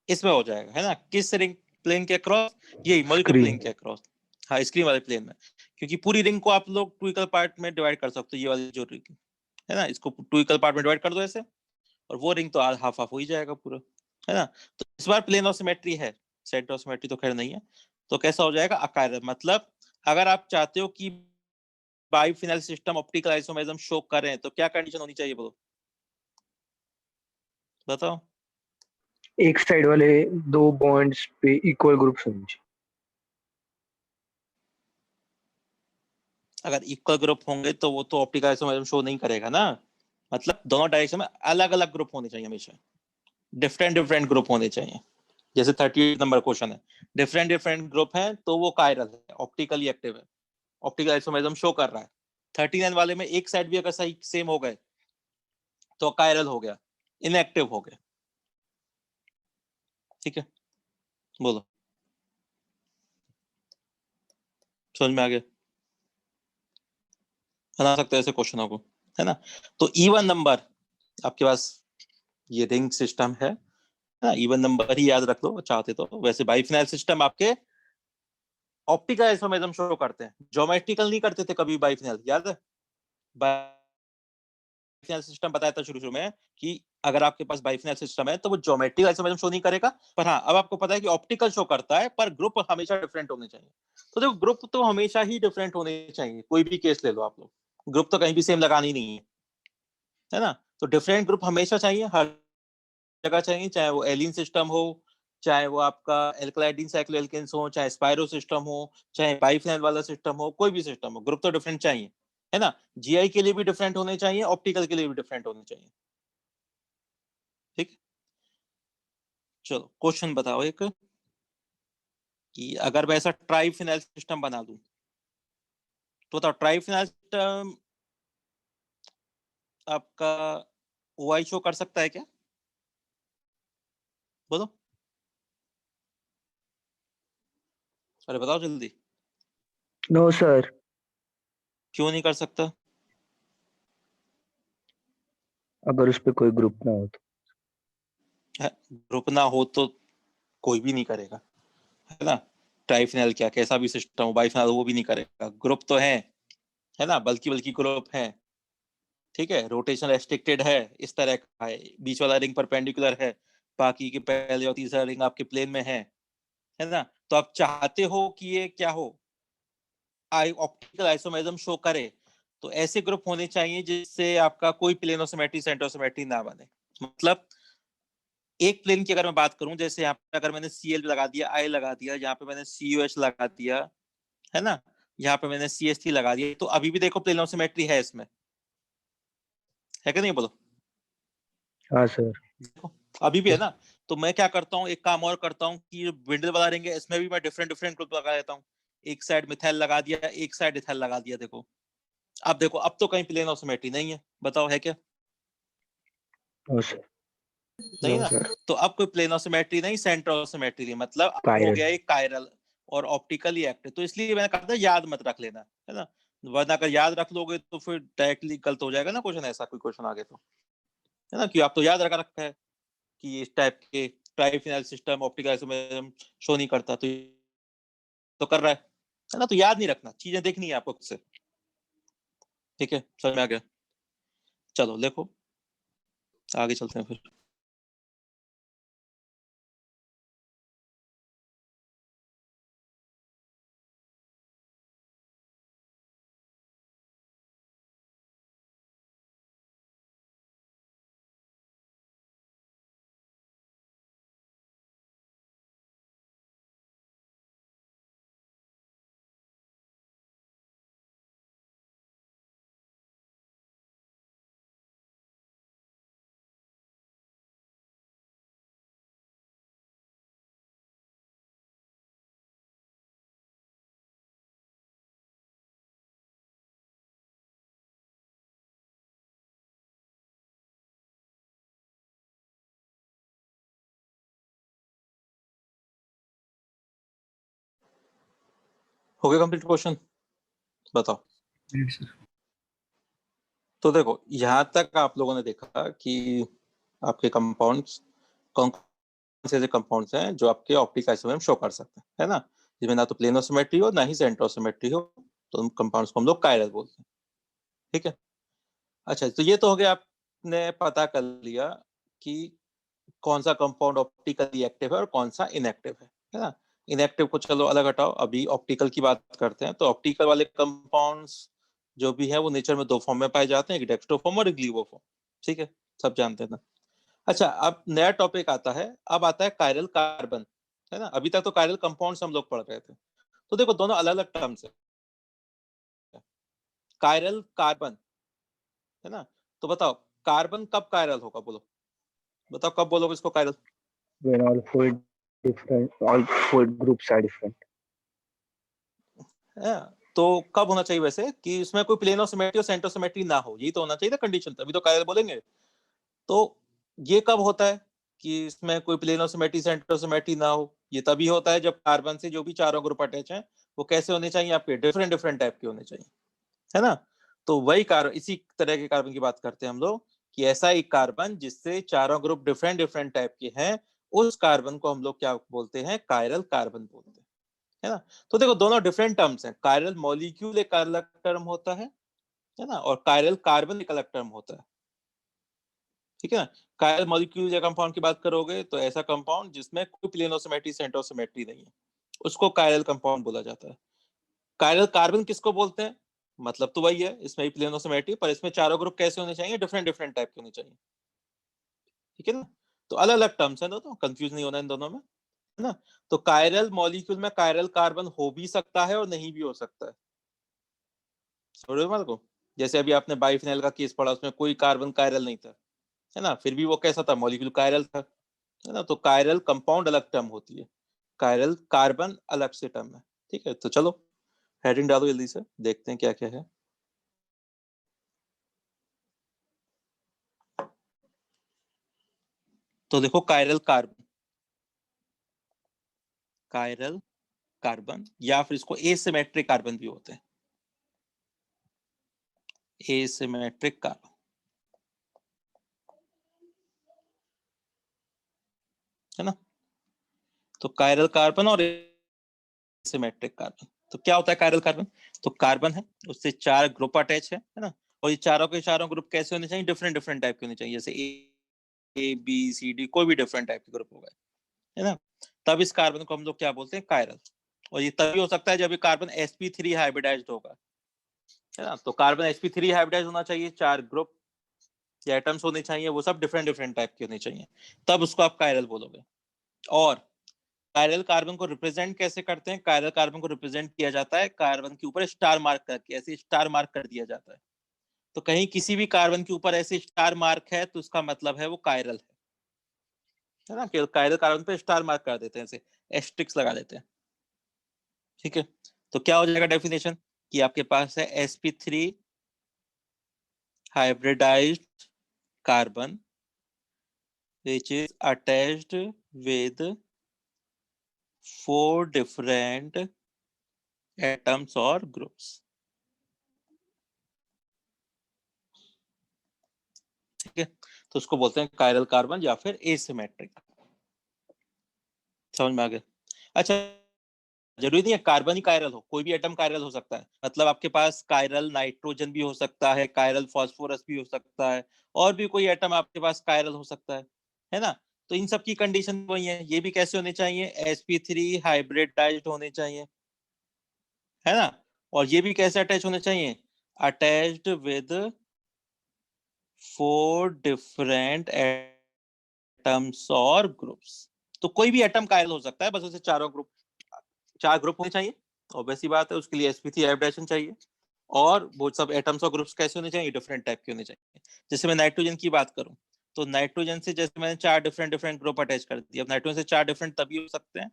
इसमें हो जाएगा, है ना, किस रिंग प्लेन के अक्रॉस, यही मॉलिक्यूलर प्लेन स्क्रीन। के अक्रॉस, हाँ स्क्रीन वाले प्लेन में, क्योंकि पूरी रिंग को आप लोग टू इक्वल पार्ट में डिवाइड कर सकते हो, ये वाली जो रिंग है ना, इसको टू इक्वल पार्ट में डिवाइड कर दो ऐसे, और वो रिंग तो हाफ हाफ हो ही जाएगा पूरा, है ना। तो इस बार प्लेन ऑफ सिमेट्री है, सेंटर ऑफ सिमेट्री तो खैर नहीं है, तो कैसा हो जाएगा, अकायरल। मतलब अगर आप चाहते हो कि biphenyl system optical isomerism show करें तो क्या कंडीशन होनी चाहिए, बोलो बताओ। एक साइड वाले दो बॉन्ड्स पे इक्वल ग्रुप होने चाहिए। अगर इक्वल ग्रुप होंगे तो वो तो ऑप्टिकल आइसोमेरिज्म शो नहीं करेगा ना, मतलब दोनों डायरेक्शन में अलग अलग ग्रुप होने चाहिए हमेशा, डिफरेंट डिफरेंट ग्रुप होने चाहिए। जैसे 38 नंबर क्वेश्चन है, डिफरेंट डिफरेंट ग्रुप है तो वो कायरल है, ऑप्टिकली एक्टिव है, ऑप्टिकल आइसोमेरिज्म शो कर रहा है। 39 वाले में एक साइड भी अगर सही सेम हो गए तो कायरल हो गया, इनएक्टिव हो गया। ठीक है, बोलो समझ में आ गया? बना सकते हैं ऐसे क्वेश्चनों को, है ना। तो इवन नंबर आपके पास ये रिंग सिस्टम है ना, इवन नंबर ही याद रख लो चाहते तो। वैसे बाइफिनाइल सिस्टम आपके ऑप्टिकल आइसोमेरिज्म शो करते हैं, ज्योमेट्रिकल नहीं करते थे कभी बाइफिनाइल, याद है? बाइफिनाइल सिस्टम बताया था शुरू शुरू में कि अगर आपके पास बाइफिनाइल सिस्टम है तो वो ज्योमेट्रिकल आइसोमेरिज्म शो नहीं करेगा, पर हाँ अब आपको पता है कि ऑप्टिकल शो करता है, पर ग्रुप हमेशा डिफरेंट होने चाहिए। तो देखो ग्रुप तो हमेशा ही डिफरेंट होने चाहिए, कोई भी केस ले लो आप लोग, ग्रुप तो कहीं भी सेम लगानी नहीं है ना। तो डिफरेंट ग्रुप हमेशा चाहिए, हर जगह चाहिए, चाहे वो एलिन सिस्टम हो, चाहे वो आपका एल्कलाइडिन साइक्लोएल्केन्स हो, चाहे स्पाइरो सिस्टम हो, चाहे बाइफिनाइल वाला सिस्टम हो, कोई भी सिस्टम हो, ग्रुप तो डिफरेंट चाहिए, है ना। GI के लिए भी डिफरेंट होने चाहिए, ऑप्टिकल के लिए भी डिफरेंट होने चाहिए। ठीक, चलो क्वेश्चन बताओ एक, कि अगर मैं ऐसा ट्राइफिनाइल सिस्टम बना दूं तो बताओ ट्राइफिनाइल सिस्टम आपका OI शो कर सकता है क्या, बोलो, अरे बताओ जल्दी। No sir. क्यों नहीं कर सकता? अगर उस पे कोई ग्रुप ना हो तो। ग्रुप ना हो तो कोई भी नहीं करेगा, है ना। ट्राइफिनाइल क्या कैसा भी सिस्टम हो, बाइफिनाइल वो भी नहीं करेगा, ग्रुप तो है ना, बल्कि बल्कि ग्रुप है। ठीक है, रोटेशन रेस्ट्रिक्टेड है, इस तरह का है, बीच वाला रिंग परपेंडिकुलर है, बाकी के पहले और तीसरा रिंग आपके प्लेन में है ना। तो आप चाहते हो कि ये क्या हो, ऑप्टिकल आइसोमेरिज्म शो करे, तो ऐसे ग्रुप होने चाहिए जिससे आपका कोई plane of symmetry centre of symmetry ना बने। मतलब एक प्लेन की अगर मैं बात करूं, जैसे यहाँ पे अगर मैंने Cl लगा दिया, I लगा दिया, यहाँ पे मैंने COH लगा दिया, है ना, यहाँ पे मैंने CH3 लगा दिया, तो अभी भी देखो प्लेन ऑफ सिमेट्री है इसमें, है कि नहीं, बोलो। हाँ सर। देखो अभी भी है ना। तो मैं क्या करता हूँ, एक काम और करता हूँ कि विंडल वाला रिंग है इसमें भी मैं डिफरेंट डिफरेंट ग्रुप लगा देता हूँ, एक साइड मिथाइल लगा दिया, एक साइड इथाइल लगा दिया। देखो अब देखो, अब तो कहीं प्लेन ऑफ सिमेट्री नहीं है, बताओ है क्या? नो सर, नहीं नो ना। सर। तो अब कोई प्लेन ऑफ सिमेट्री नहीं, सेंटर ऑफ सिमेट्री नहीं, मतलब अब हो कायरल। गया एक कायरल और ऑप्टिकली एक्टिव। तो इसलिए मैंने कहा था याद मत रख लेना, है ना, वरना अगर याद रख लोगे तो फिर डायरेक्टली गलत हो जाएगा ना क्वेश्चन, ऐसा कोई क्वेश्चन आगे तो, है ना, कि आप तो याद रखा है कि इस टाइप के triphenyl system optical isomerism show नहीं करता, तो कर रहा है ना। तो याद नहीं रखना, चीजें देखनी है आपको खुद से। ठीक है, समझ में आ गया? चलो देखो आगे चलते हैं फिर। हो गया कंप्लीट क्वेश्चन? बताओ। सर। तो देखो यहाँ तक आप लोगों ने देखा कि आपके कंपाउंड्स कौन से ऐसे कंपाउंड्स हैं जो आपके ऑप्टिक आइसोमेर शो कर सकते हैं, है ना, जिसमें ना तो प्लेन ऑफ सिमेट्री हो ना ही सेंटर ऑफ सिमेट्री हो, तो उन कंपाउंड्स को हम लोग कायरल बोलते हैं। ठीक है, अच्छा तो ये तो हो गया, आपने पता कर लिया कि कौन सा कंपाउंड ऑप्टिकली एक्टिव है और कौन सा इनएक्टिव है ना। इनएक्टिव को चलो अलग हटाओ, अभी ऑप्टिकल की बात करते हैं। तो ऑप्टिकल वाले कंपाउंड्स जो भी है वो नेचर में दो फॉर्म में पाए जाते हैं, एक डेक्स्ट्रोफॉर्म और एक ग्लीवोफॉर्म। ठीक है, सब जानते हैं ना। अच्छा, अब नया टॉपिक आता है, अब आता है कायरल कार्बन, है ना। अभी तक तो कायरल कंपाउंड्स हम लोग पढ़ रहे थे। तो देखो दोनों अलग अलग टर्म्स है, कायरल कार्बन, है ना। तो बताओ कार्बन कब कायरल होगा, बोलो बताओ कब बोलोगे इसको chiral? When all four groups are different. है? तो कब होना चाहिए वैसे कि इसमें कोई प्लेन ऑफ सिमेट्री और सेंटर ऑफ सिमेट्री ना हो, यही तो होना चाहिए ना कंडीशन, तभी तो कायरल बोलेंगे। तो ये कब होता है कि इसमें कोई plane of symmetry centre of symmetry ना हो? ये तभी होता है जब कार्बन से जो भी चारों ग्रुप अटैच हैं वो कैसे होने चाहिए, आपके डिफरेंट डिफरेंट टाइप के होने चाहिए, है ना। तो वही कार्बन, इसी तरह के कार्बन की बात करते हैं हम लोग, कि ऐसा एक कार्बन जिससे चारों ग्रुप डिफरेंट डिफरेंट टाइप के हैं, उस कार्बन को हम लोग क्या बोलते हैं, कायरल कार्बन बोलते हैं, है ना। तो देखो दोनों डिफरेंट टर्म्स हैं, कायरल मॉलिक्यूल एक अलग टर्म होता है ना, और कायरल कार्बन एक अलग टर्म होता है। ठीक है ना, कायरल मॉलिक्यूल या कंपाउंड की बात करोगे तो ऐसा कंपाउंड जिसमें कोई plane of symmetry centre of symmetry नहीं है, उसको कायरल कंपाउंड बोला जाता है। कायरल कार्बन किसको बोलते हैं, मतलब तो वही है, इसमें भी प्लेन ऑफ सिमेट्री, पर इसमें चारों ग्रुप कैसे होने चाहिए, डिफरेंट डिफरेंट टाइप के होने चाहिए। ठीक है ना, तो अलग अलग टर्म्स हैं दोनों, कंफ्यूज नहीं होना इन दोनों में, है ना। तो कायरल मॉलिक्यूल में कायरल कार्बन हो भी सकता है और नहीं भी हो सकता है, समझ रहे हो? जैसे अभी आपने बाइफिनाइल का केस पढ़ा, उसमें कोई कार्बन कायरल नहीं था, है ना, फिर भी वो कैसा था, मॉलिक्यूल कायरल था, है ना। तो कायरल कंपाउंड अलग टर्म होती है, कायरल कार्बन अलग से टर्म है। ठीक है, तो चलो हेडिंग डालो जल्दी से, देखते हैं क्या क्या है। तो देखो कायरल कार्बन, कायरल कार्बन या फिर इसको एसिमेट्रिक कार्बन भी होते हैं, एसिमेट्रिक कार्बन, है ना। तो कायरल कार्बन और एसिमेट्रिक कार्बन, तो क्या होता है कायरल कार्बन? तो कार्बन है, उससे चार ग्रुप अटैच है ना, और ये चारों के चारों ग्रुप कैसे होने चाहिए, डिफरेंट डिफरेंट टाइप के होने चाहिए, जैसे ए बी सी डी, कोई भी डिफरेंट टाइप के ग्रुप हो गए, है ना। तब इस कार्बन को हम लोग क्या बोलते हैं, कायरल। और ये तभी हो सकता है जब ये कार्बन sp3 हाइब्रिडाइज्ड होगा, है ना। तो कार्बन sp3 हाइब्रिडाइज होना चाहिए, चार ग्रुप या एटम्स होने चाहिए, वो सब डिफरेंट डिफरेंट टाइप के होने चाहिए, तब उसको आप कायरल बोलोगे। और कायरल कार्बन को रिप्रेजेंट कैसे करते हैं, कायरल कार्बन को रिप्रेजेंट किया जाता है कार्बन के ऊपर स्टार मार्क करके, ऐसे स्टार मार्क कर दिया जाता है। तो कहीं किसी भी कार्बन के ऊपर ऐसे स्टार मार्क है तो उसका मतलब है वो कायरल है ना। कायरल कार्बन पे स्टार मार्क कर देते हैं, ऐसे एस्ट्रिक्स लगा देते हैं। ठीक है, तो क्या हो जाएगा डेफिनेशन कि आपके पास है sp3 hybridized carbon which is attached with 4 different atoms or groups. ठीक है, तो उसको बोलते हैं कायरल कार्बन या फिर एसिमेट्रिक। समझ में आ गया? अच्छा, जरूरी नहीं है कार्बन ही कायरल हो, कोई भी एटम कायरल हो सकता है। मतलब आपके पास कायरल नाइट्रोजन भी हो सकता है, कायरल फास्फोरस भी हो सकता है, और भी कोई एटम आपके पास कायरल हो सकता है ना? तो इन सब की कंडीशन वही है। ये भी कैसे होने चाहिए? sp3 हाइब्रिडाइज्ड होने चाहिए, है ना? और ये भी कैसे अटैच होने चाहिए? अटैच्ड विद 4 डिफरेंट एटम्स और ग्रुप्स। तो कोई भी एटम कायरल हो सकता है, बस उसे चार ग्रुप होने चाहिए। ऑब्वियसली बात है, उसके लिए sp3 हाइब्रिडेशन चाहिए। और वो सब एटम्स और ग्रुप्स कैसे होने चाहिए? डिफरेंट टाइप के होने चाहिए। जैसे मैं नाइट्रोजन की बात करूं, तो नाइट्रोजन से जैसे मैंने 4 डिफरेंट ग्रुप अटैच कर दिए। अब नाइट्रोजन से 4 डिफरेंट तभी हो सकते हैं,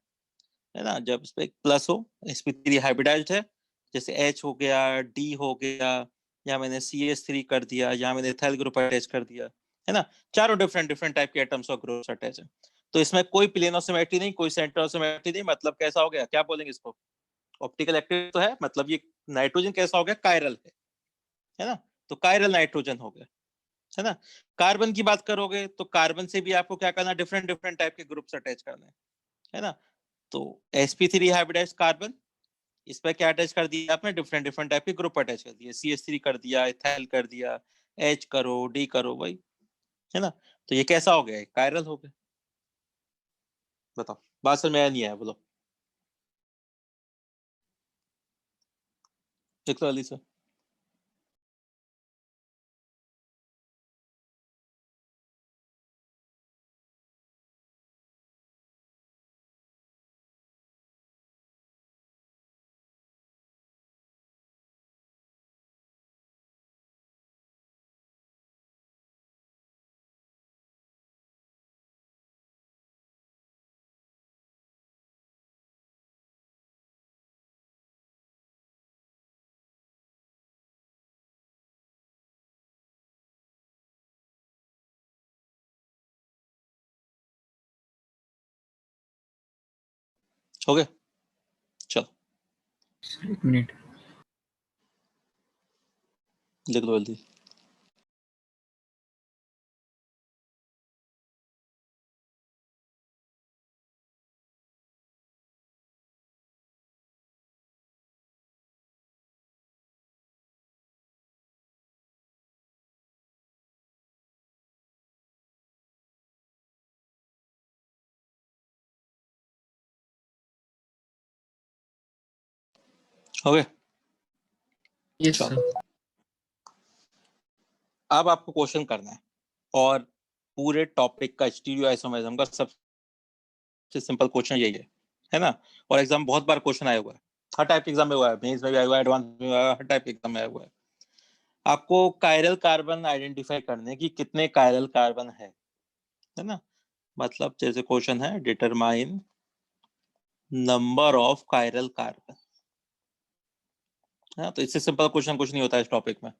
है ना, जब इस पे प्लस हो, sp3 हाइब्रिडाइज्ड है। जैसे H हो गया, D हो गया, या मैंने CH3 कर दिया, या मैंने इथाइल ग्रुप अटैच कर दिया, है ना। चारों डिफरेंट टाइप के एटम्स और ग्रुप्स अटैच है। तो इसमें कोई प्लेनो सिमेट्री नहीं, कोई सेंटर सिमेट्री नहीं। मतलब कैसा हो गया, क्या बोलेंगे इसको? ऑप्टिकल एक्टिव तो है, मतलब ये नाइट्रोजन कैसा हो गया? कायरल है ना। तो कायरल नाइट्रोजन हो गया, है ना। कार्बन की बात करोगे तो कार्बन से भी आपको क्या करना? डिफरेंट टाइप के ग्रुप्स अटैच करने, है ना। तो sp3 हाइब्रिडाइज्ड कार्बन, इस पर क्या अटैच कर दिया आपने? डिफरेंट टाइप के ग्रुप अटैच कर दिए। CH3 कर दिया, इथाइल कर दिया, H करो, D करो, वही, है ना। तो ये कैसा हो गया? कायरल हो गया। बताओ, बात समझ में आया नहीं आया? बोलो देख लो अली से। हो गया, चलो एक मिनट। लिख लो जल्दी। हो गया, यस चलो। सर। अब आपको क्वेश्चन करना है, और पूरे टॉपिक का स्टीरियो आइसोमेरिज्म का सबसे सिंपल क्वेश्चन यही है ना। और एग्जाम बहुत बार क्वेश्चन आया हुआ है, हर टाइप के एग्जाम में हुआ है, मेंस में भी आया हुआ है, एडवांस में भी आया हुआ है, हर टाइप के एग्जाम में आया हुआ है। आपको कायरल कार्बन आइडेंटिफाई करने की कितने कायरल कार्बन है ना। मतलब जैसे क्वेश्चन है, determine number of chiral carbon, है ना। तो इससे सिंपल क्वेश्चन कुछ नहीं होता है इस टॉपिक में,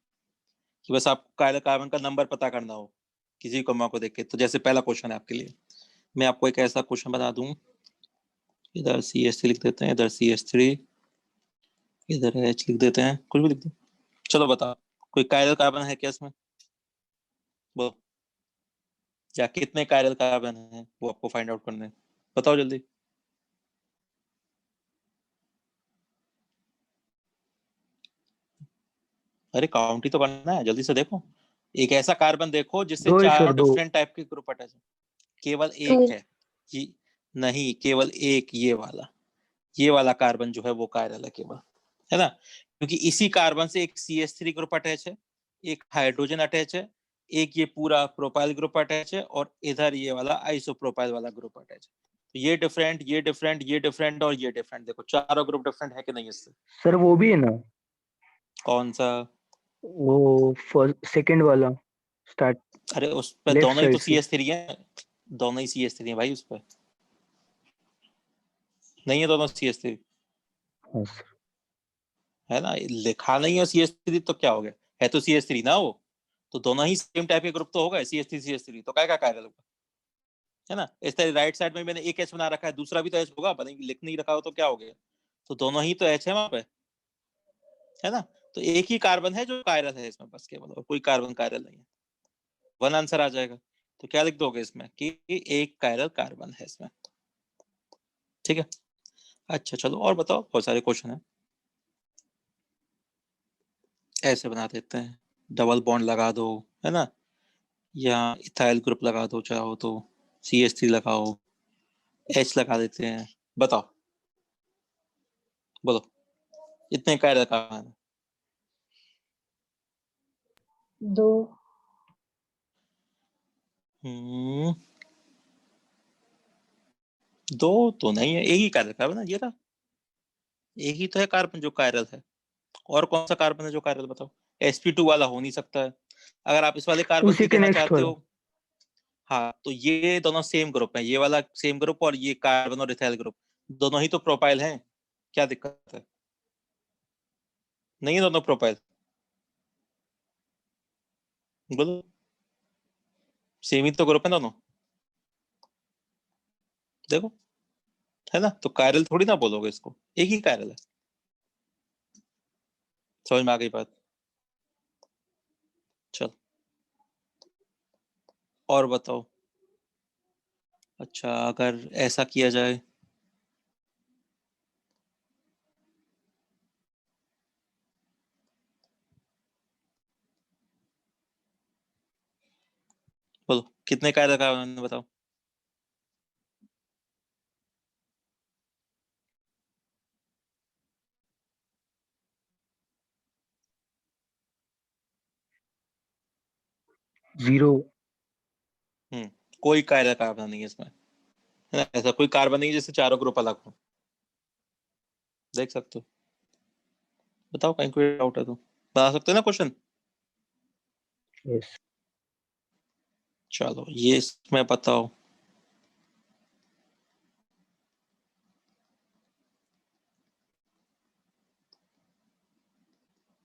कि बस आपको कायरल कार्बन का नंबर पता करना हो किसी कॉमा को देख के। तो जैसे पहला क्वेश्चन है आपके लिए, मैं आपको एक ऐसा क्वेश्चन बता दूं, इधर CH3 लिख देते हैं, इधर CH3, इधर H लिख देते हैं, कुछ भी लिख दो। चलो बताओ, कोई कायरल कार्बन है क्या इसमें? वो या कितने कायरल कार्बन है वो आपको फाइंड आउट करना है, बताओ जल्दी। अरे काउंट ही तो करना है, जल्दी से देखो। एक ऐसा कार्बन देखो जिससे दो है सर, चार दो। डिफरेंट टाइप के ग्रुप अटैच है। केवल टू। एक है ये, नहीं केवल एक, ये वाला कार्बन जो है वो कायरल है केवल, है ना। क्योंकि इसी कार्बन से एक CH3 ग्रुप अटैच है, एक हाइड्रोजन अटैच है, एक ये पूरा प्रोपाइल ग्रुप अटैच है, और इधर ये वाला आइसोप्रोपाइल वाला ग्रुप अटैच है। तो ये डिफरेंट, ये डिफरेंट, ये डिफरेंट और ये डिफरेंट, देखो चारों ग्रुप डिफरेंट है कि नहीं इससे? सर वो भी है ना, कौन सा? वो फर्स्ट सेकंड वाला स्टार्ट, अरे उस पे लेफ्ट दोनों ही तो साइड से। CH3 है, दोनों ही CH3 है भाई, उस पे नहीं है दोनों CH3। हाँ सर। है ना, लिखा नहीं है CH3 तो क्या हो गया, है तो CH3 ना वो, तो दोनों ही सेम टाइप के ग्रुप तो होगा, CH3 तो क्या क्या कायरल होगा, है ना। इस तरह राइट साइड में मैंने एक H बना रखा है, दूसरा भी तो H होगा, पता नहीं लिख नहीं रखा हो तो क्या हो गया, तो दोनों ही तो H है वहां पे, है ना। तो एक ही कार्बन है जो कायरल है इसमें बस केवल, और कोई कार्बन कायरल नहीं है, वन आंसर आ जाएगा। तो क्या लिख दोगे इसमें कि एक कायरल कार्बन है इसमें, ठीक है। अच्छा चलो और बताओ, बहुत सारे क्वेश्चन है, ऐसे बना देते हैं, डबल बॉन्ड लगा दो, है ना, या इथाइल ग्रुप लगा दो चाहो तो, CH3 लगाओ, H लगा देते हैं, बताओ, बोलो इतने कायरल कार्बन है। दो। हम्म, दो तो नहीं है, एक ही कायरल कार्बन है, ये रहा, एक ही तो है कार्बन जो कायरल है, और कौन सा कार्बन है जो कायरल, बताओ। sp2 वाला हो नहीं सकता है, अगर आप इस वाले कार्बन उसी की के कहना नेक्स्ट चाहते वाला। हो। हाँ, तो ये दोनों सेम ग्रुप है, ये वाला सेम ग्रुप, और ये कार्बन और इथाइल ग्रुप दोनों ही तो प्रोपाइल हैं, क्या दिक्कत है, नहीं है दोनों प्रोपाइल, बोलो, सेम ही तो ग्रुप है दोनों, देखो, है ना, तो कायरल थोड़ी ना बोलोगे इसको, एक ही कायरल है, समझ में आ गई बात। चल और बताओ, अच्छा अगर ऐसा किया जाए, बोलो कितने कायरल कार्बन है, बताओ। 0। कोई कायरल कार्बन नहीं है इसमें, है ना, ऐसा कोई कार्बन नहीं है जिससे चारों ग्रुप अलग हो, देख सकते हो, बताओ कहीं कोई डाउट है तो बता सकते हो ना क्वेश्चन। यस। चलो ये इसमें बताओ,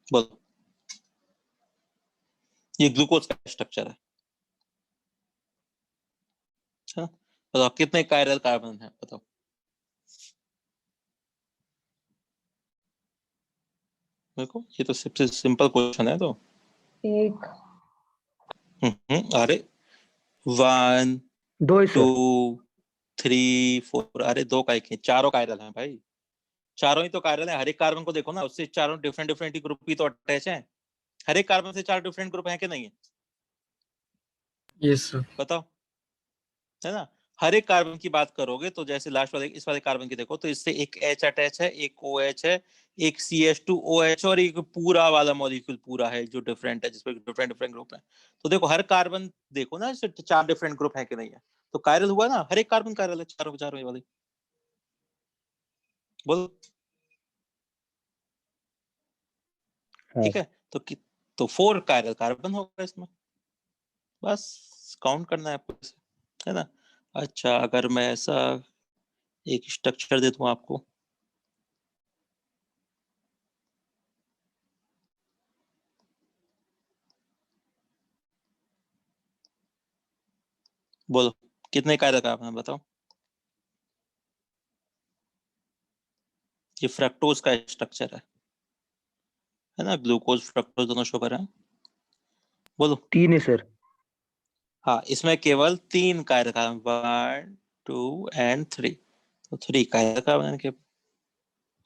बोलो, ये ग्लूकोज का स्ट्रक्चर है, अच्छा बताओ कितने कायरल कार्बन है, बताओ। देखो ये तो सबसे सिंपल क्वेश्चन है तो, एक। अरे 1 2 है 2 सर। 3 4, अरे दो का एक है, चारों कायरल हैं भाई, चारों ही तो कायरल है, हर एक कार्बन को देखो ना, उससे चारों डिफरेंट डिफरेंट ग्रुप ही तो अटैच है, हर एक कार्बन से चार डिफरेंट ग्रुप है कि नहीं है, यस सर। बताओ, है ना। हर एक कार्बन की बात करोगे तो जैसे लास्ट वाले इस वाले कार्बन की देखो, तो इससे एक H अटैच है, एक OH है, एक CH2OH, और एक पूरा वाला मॉलिक्यूल पूरा है जो डिफरेंट है, जिसपे डिफरेंट डिफरेंट ग्रुप है। तो देखो हर कार्बन देखो ना, इससे चार डिफरेंट ग्रुप है कि नहीं है, तो कायरल हुआ ना, हर एक कार्बन कायरल है, चारों चारों वाले, बोल, हाँ। ठीक है। तो तो 4 कायरल कार्बन होगा इसमें, बस काउंट करना है आपको इसे, है ना। अच्छा अगर मैं ऐसा एक स्ट्रक्चर दे दूं आपको, बोलो कितने कायरल कार्बन है, बताओ। ये फ्रक्टोज का स्ट्रक्चर है ना, ग्लूकोज फ्रक्टोज दोनों शुगर है, बोलो। 3 है सर। हाँ, इसमें केवल 3 कायरल कार्बन, 1 2 एंड 3, तो 3 कायरल कार्बन के,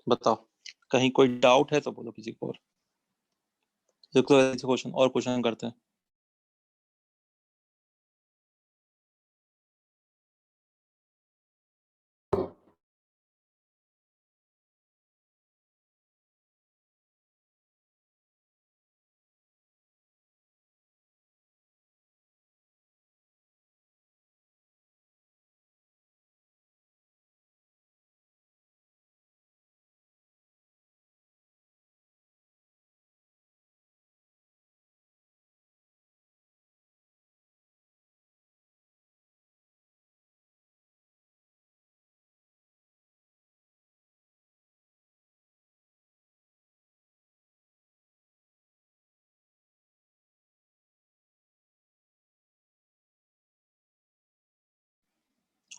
बताओ कहीं कोई डाउट है तो बोलो किसी को, और देखो ऐसे क्वेश्चन और क्वेश्चन करते हैं।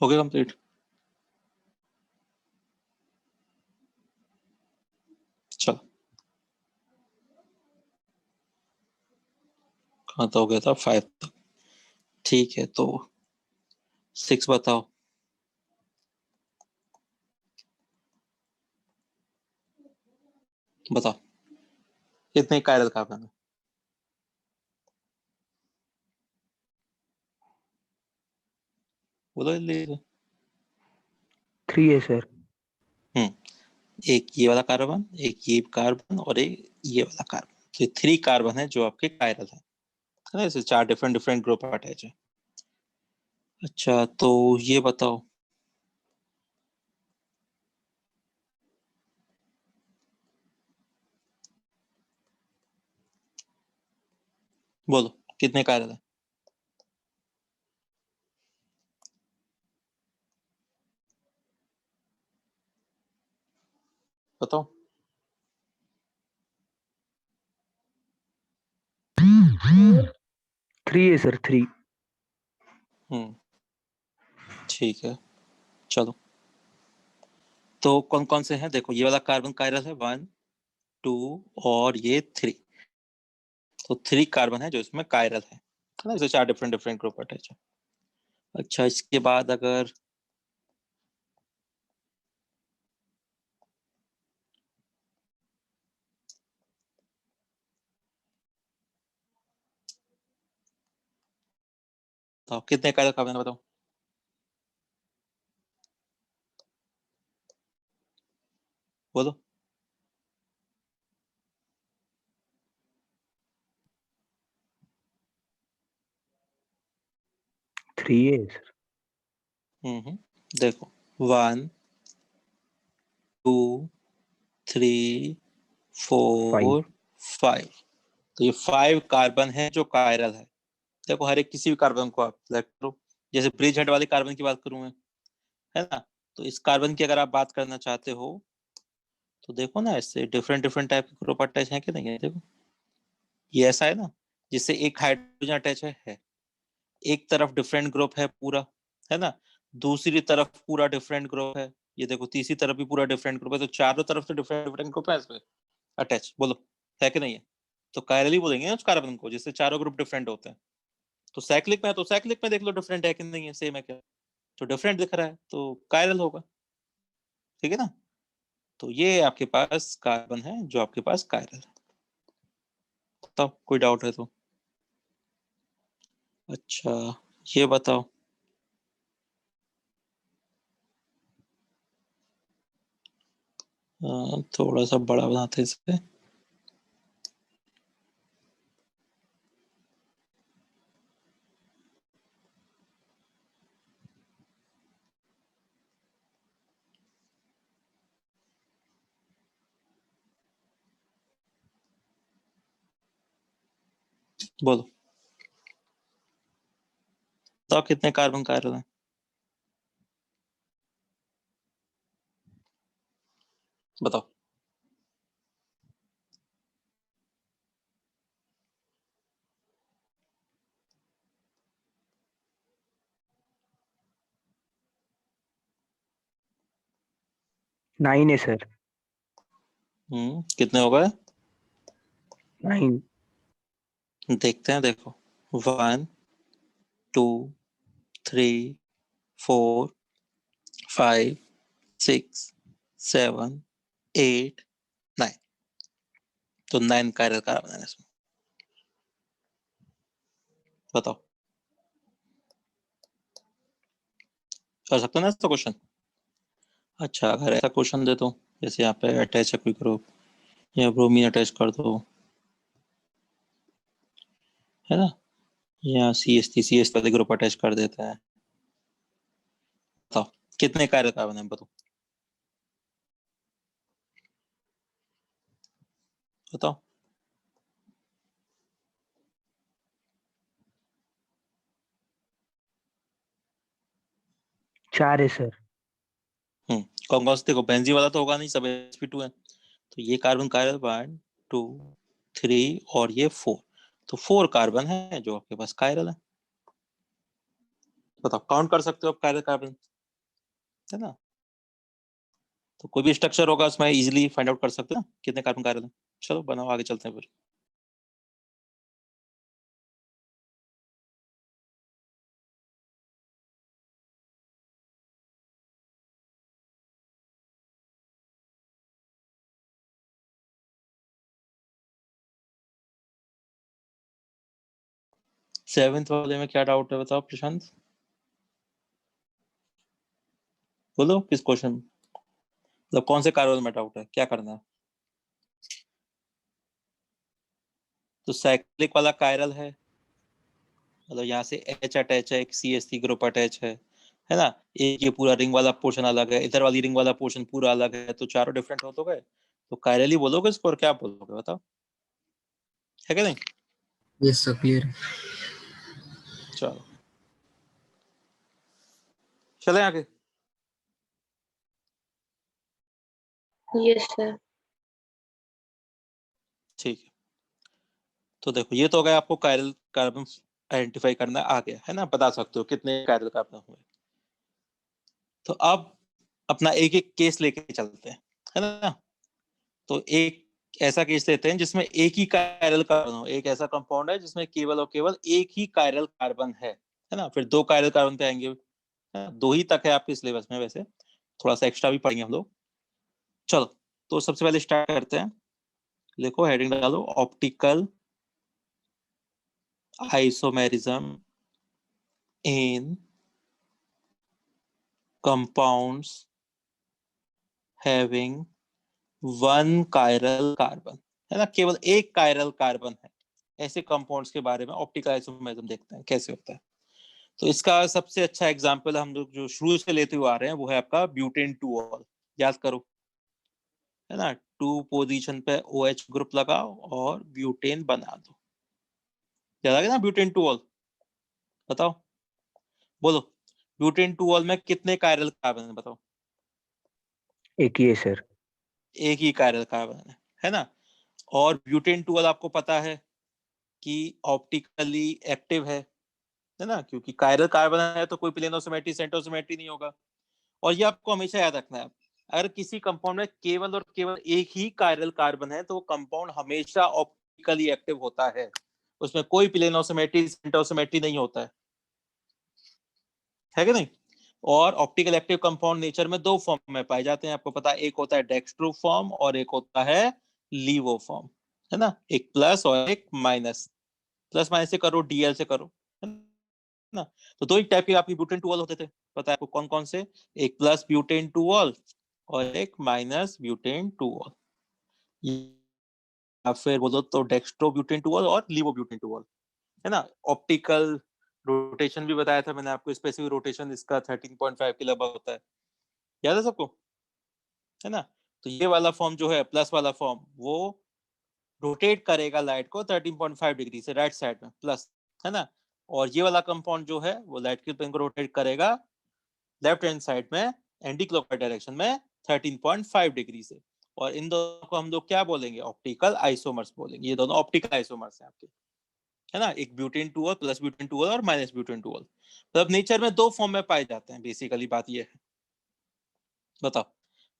हो गया कंप्लीट? चलो, कहाँ तो हो गया था? 5 तक। ठीक है, तो 6 बताओ। बताओ कितने कायरल कार्बन है? बोलो जल्दी। 3 है सर। एक ये वाला कार्बन, एक ये कार्बन और एक ये वाला कार्बन, तो 3 कार्बन है जो आपके कायरल है ना? इसे 4 डिफरेंट डिफरेंट ग्रुप अटैच है। अच्छा, तो ये बताओ, बोलो कितने कायरल है? बताओ। 3 है सर, 3। ठीक है, चलो। तो कौन कौन से हैं? देखो, ये वाला कार्बन कायरल है 1 2 और ये 3। तो 3 कार्बन है जो इसमें कायरल है ना? इसे 4 डिफरेंट डिफरेंट ग्रुप अटैच है। अच्छा, इसके बाद अगर बताओ कितने कायरल कार्बन है? बताओ। बोलो। 3 है सर। देखो, 1 2 3 5। 4 5। तो ये 5 कार्बन है जो कायरल है। देखो, हर एक किसी भी कार्बन को आप सेलेक्ट करो। जैसे ब्रिज हेड वाले कार्बन की बात करूं मैं, है ना? तो इस कार्बन की अगर आप बात करना चाहते हो तो देखो ना, इससे डिफरेंट डिफरेंट टाइप के ग्रुप अटैच है कि नहीं है? देखो, ये ऐसा है ना, जिससे एक हाइड्रोजन अटैच है। एक तरफ डिफरेंट ग्रुप है पूरा, है ना? दूसरी तरफ पूरा डिफरेंट ग्रुप है। ये देखो, तीसरी तरफ भी पूरा डिफरेंट ग्रुप है। तो चारों तरफ से डिफरेंट डिफरेंट ग्रुप है इसमें अटैच। बोलो, है कि नहीं है? तो कायरल ही बोलेंगे ना उस कार्बन को जिससे चारों ग्रुप डिफरेंट होते हैं। तो साइक्लिक में है तो साइक्लिक में देख लो डिफरेंट है कि नहीं है, सेम है क्या? तो डिफरेंट दिख रहा है तो कायरल होगा। ठीक है ना? तो ये आपके पास कार्बन है जो आपके पास कायरल है। बताओ, कोई डाउट है तो? अच्छा, ये बताओ, थोड़ा सा बड़ा बनाते हैं इसे। बोलो, बताओ कितने कार्बन कायरल हैं? बताओ। 9 है सर। कितने हो गए? 9। देखते हैं, देखो। 1 2 3 4 5 6 7 8 9। तो 9 कायरल कार्बन है इसमें। बताओ, कर सकते हो ना ऐसा क्वेश्चन? अच्छा, अगर ऐसा क्वेश्चन दे दो, जैसे यहाँ पे अटैच है कोई ग्रुप, या ब्रोमीन अटैच कर दो, है ना? या सी एस वाले ग्रुप अटैच कर देता है। बताओ कितने कायरल कार्बन है? बताओ, बताओ। 4 है सर। कौन कौन से? देखो, बेंजीन वाला तो होगा नहीं, सब sp2 है। तो ये कार्बन कायरल 1 2 3 और ये 4। तो 4 कार्बन है जो आपके पास कायरल है। बताओ, काउंट कर सकते हो आप कायरल कार्बन, है ना? तो कोई भी स्ट्रक्चर होगा उसमें इजीली फाइंड आउट कर सकते हो ना कितने कार्बन कायरल हैं। चलो बनाओ, आगे चलते हैं फिर। सेवेंथ वाले में क्या डाउट है बताओ प्रशांत, बोलो किस क्वेश्चन, मतलब कौन से कार्बन में डाउट है, क्या करना है? तो साइक्लिक वाला कायरल है, मतलब यहाँ से H अटैच है, एक CH3 ग्रुप अटैच है ना? एक ये पूरा रिंग वाला पोर्शन अलग है, इधर वाली रिंग वाला पोर्शन पूरा अलग है, तो चारों डिफरेंट हो तो गए, तो कायरल ही बोलोगे इसको, और क्या बोलोगे बताओ, है कि नहीं? Yes sir, clear. चलो चले आगे। Yes sir. ठीक है, तो देखो ये तो हो गया, आपको कायरल कार्बन आइडेंटिफाई करना आ गया, है ना? बता सकते हो कितने कायरल कार्बन हुए। तो अब अपना एक एक केस लेके चलते हैं, है ना? तो एक ऐसा केस लेते हैं जिसमें एक ही कायरल कार्बन हो, एक ऐसा कंपाउंड है जिसमें केवल और केवल एक ही कायरल कार्बन है ना? फिर 2 कायरल कार्बन पे आएंगे, है ना? 2 ही तक है आपके सिलेबस में, वैसे थोड़ा सा एक्स्ट्रा भी पढ़ेंगे हम लोग। चलो, तो सबसे पहले स्टार्ट करते हैं। देखो हेडिंग डालो, optical isomerism in compounds having one chiral carbon, है ना? केवल एक कायरल कार्बन है, ऐसे कंपाउंड्स के बारे में ऑप्टिकल आइसोमेरिज्म देखते हैं कैसे होता है। तो इसका सबसे अच्छा एग्जांपल हम लोग जो शुरू से लेते हुए आ रहे हैं वो है आपका ब्यूटेन 2ऑल। याद करो, है ना? 2 पोजीशन पे OH ग्रुप लगाओ और ब्यूटेन बना दो। याद आ गया ना ब्यूटेन 2ऑल? बताओ, बोलो, ब्यूटेन 2ऑल में कितने कायरल कार्बन है बताओ? एक ही है सर। एक ही कायरल कार्बन है ना? और ब्यूटेन 2ऑल आपको पता है कि ऑप्टिकली एक्टिव है ना? क्योंकि कायरल कार्बन है तो कोई प्लेनोसिमेट्री सेंटरोसिमेट्री नहीं होगा। और ये आपको हमेशा याद रखना है, अगर किसी कंपाउंड में केवल और केवल एक ही कायरल कार्बन है तो वो कंपाउंड हमेशा ऑप्टिकली एक्टिव होता है, उसमें कोई प्लेनोसिमेट्री सेंटरोसिमेट्री नहीं होता है कि नहीं? और ऑप्टिकल एक्टिव कंपाउंड नेचर में 2 फॉर्म में पाए जाते हैं, आपको पता है, एक होता है डेक्स्ट्रो फॉर्म और एक होता है लीवो फॉर्म, है ना? एक प्लस और एक माइनस, प्लस माइनस से करो, डीएल से करो, है ना? तो 2 ही टाइप के आपकी ब्यूटेन 2ऑल होते थे, पता है आपको कौन कौन से? एक प्लस ब्यूटेन 2ऑल और एक माइनस ब्यूटेन 2ऑल, या फिर बोलो तो डेक्स्ट्रो ब्यूटेन 2ऑल और लीवो ब्यूटेन 2ऑल, है ना? ऑप्टिकल रोटेशन भी बताया था मैंने आपको, स्पेसिफिक रोटेशन इसका 13.5 के लगभग होता है, याद है सबको, है ना? तो ये वाला फॉर्म जो है, प्लस वाला फॉर्म, वो रोटेट करेगा लाइट को 13.5 डिग्री से राइट साइड में प्लस, है ना? और ये वाला कंपाउंड जो है वो लाइट के प्लेन को रोटेट करेगा लेफ्ट हैंड साइड में एंटी क्लॉकवाइज डायरेक्शन में 13.5 डिग्री से। और इन दोनों को हम लोग क्या बोलेंगे? ऑप्टिकल आइसोमर्स बोलेंगे। ये दोनों ऑप्टिकल आइसोमर्स हैं आपके, है ना? एक ब्यूटेन 2ऑल, प्लस ब्यूटेन 2ऑल और माइनस ब्यूटेन 2ऑल। मतलब नेचर में 2 फॉर्म में पाए जाते हैं, बेसिकली बात ये है। बताओ,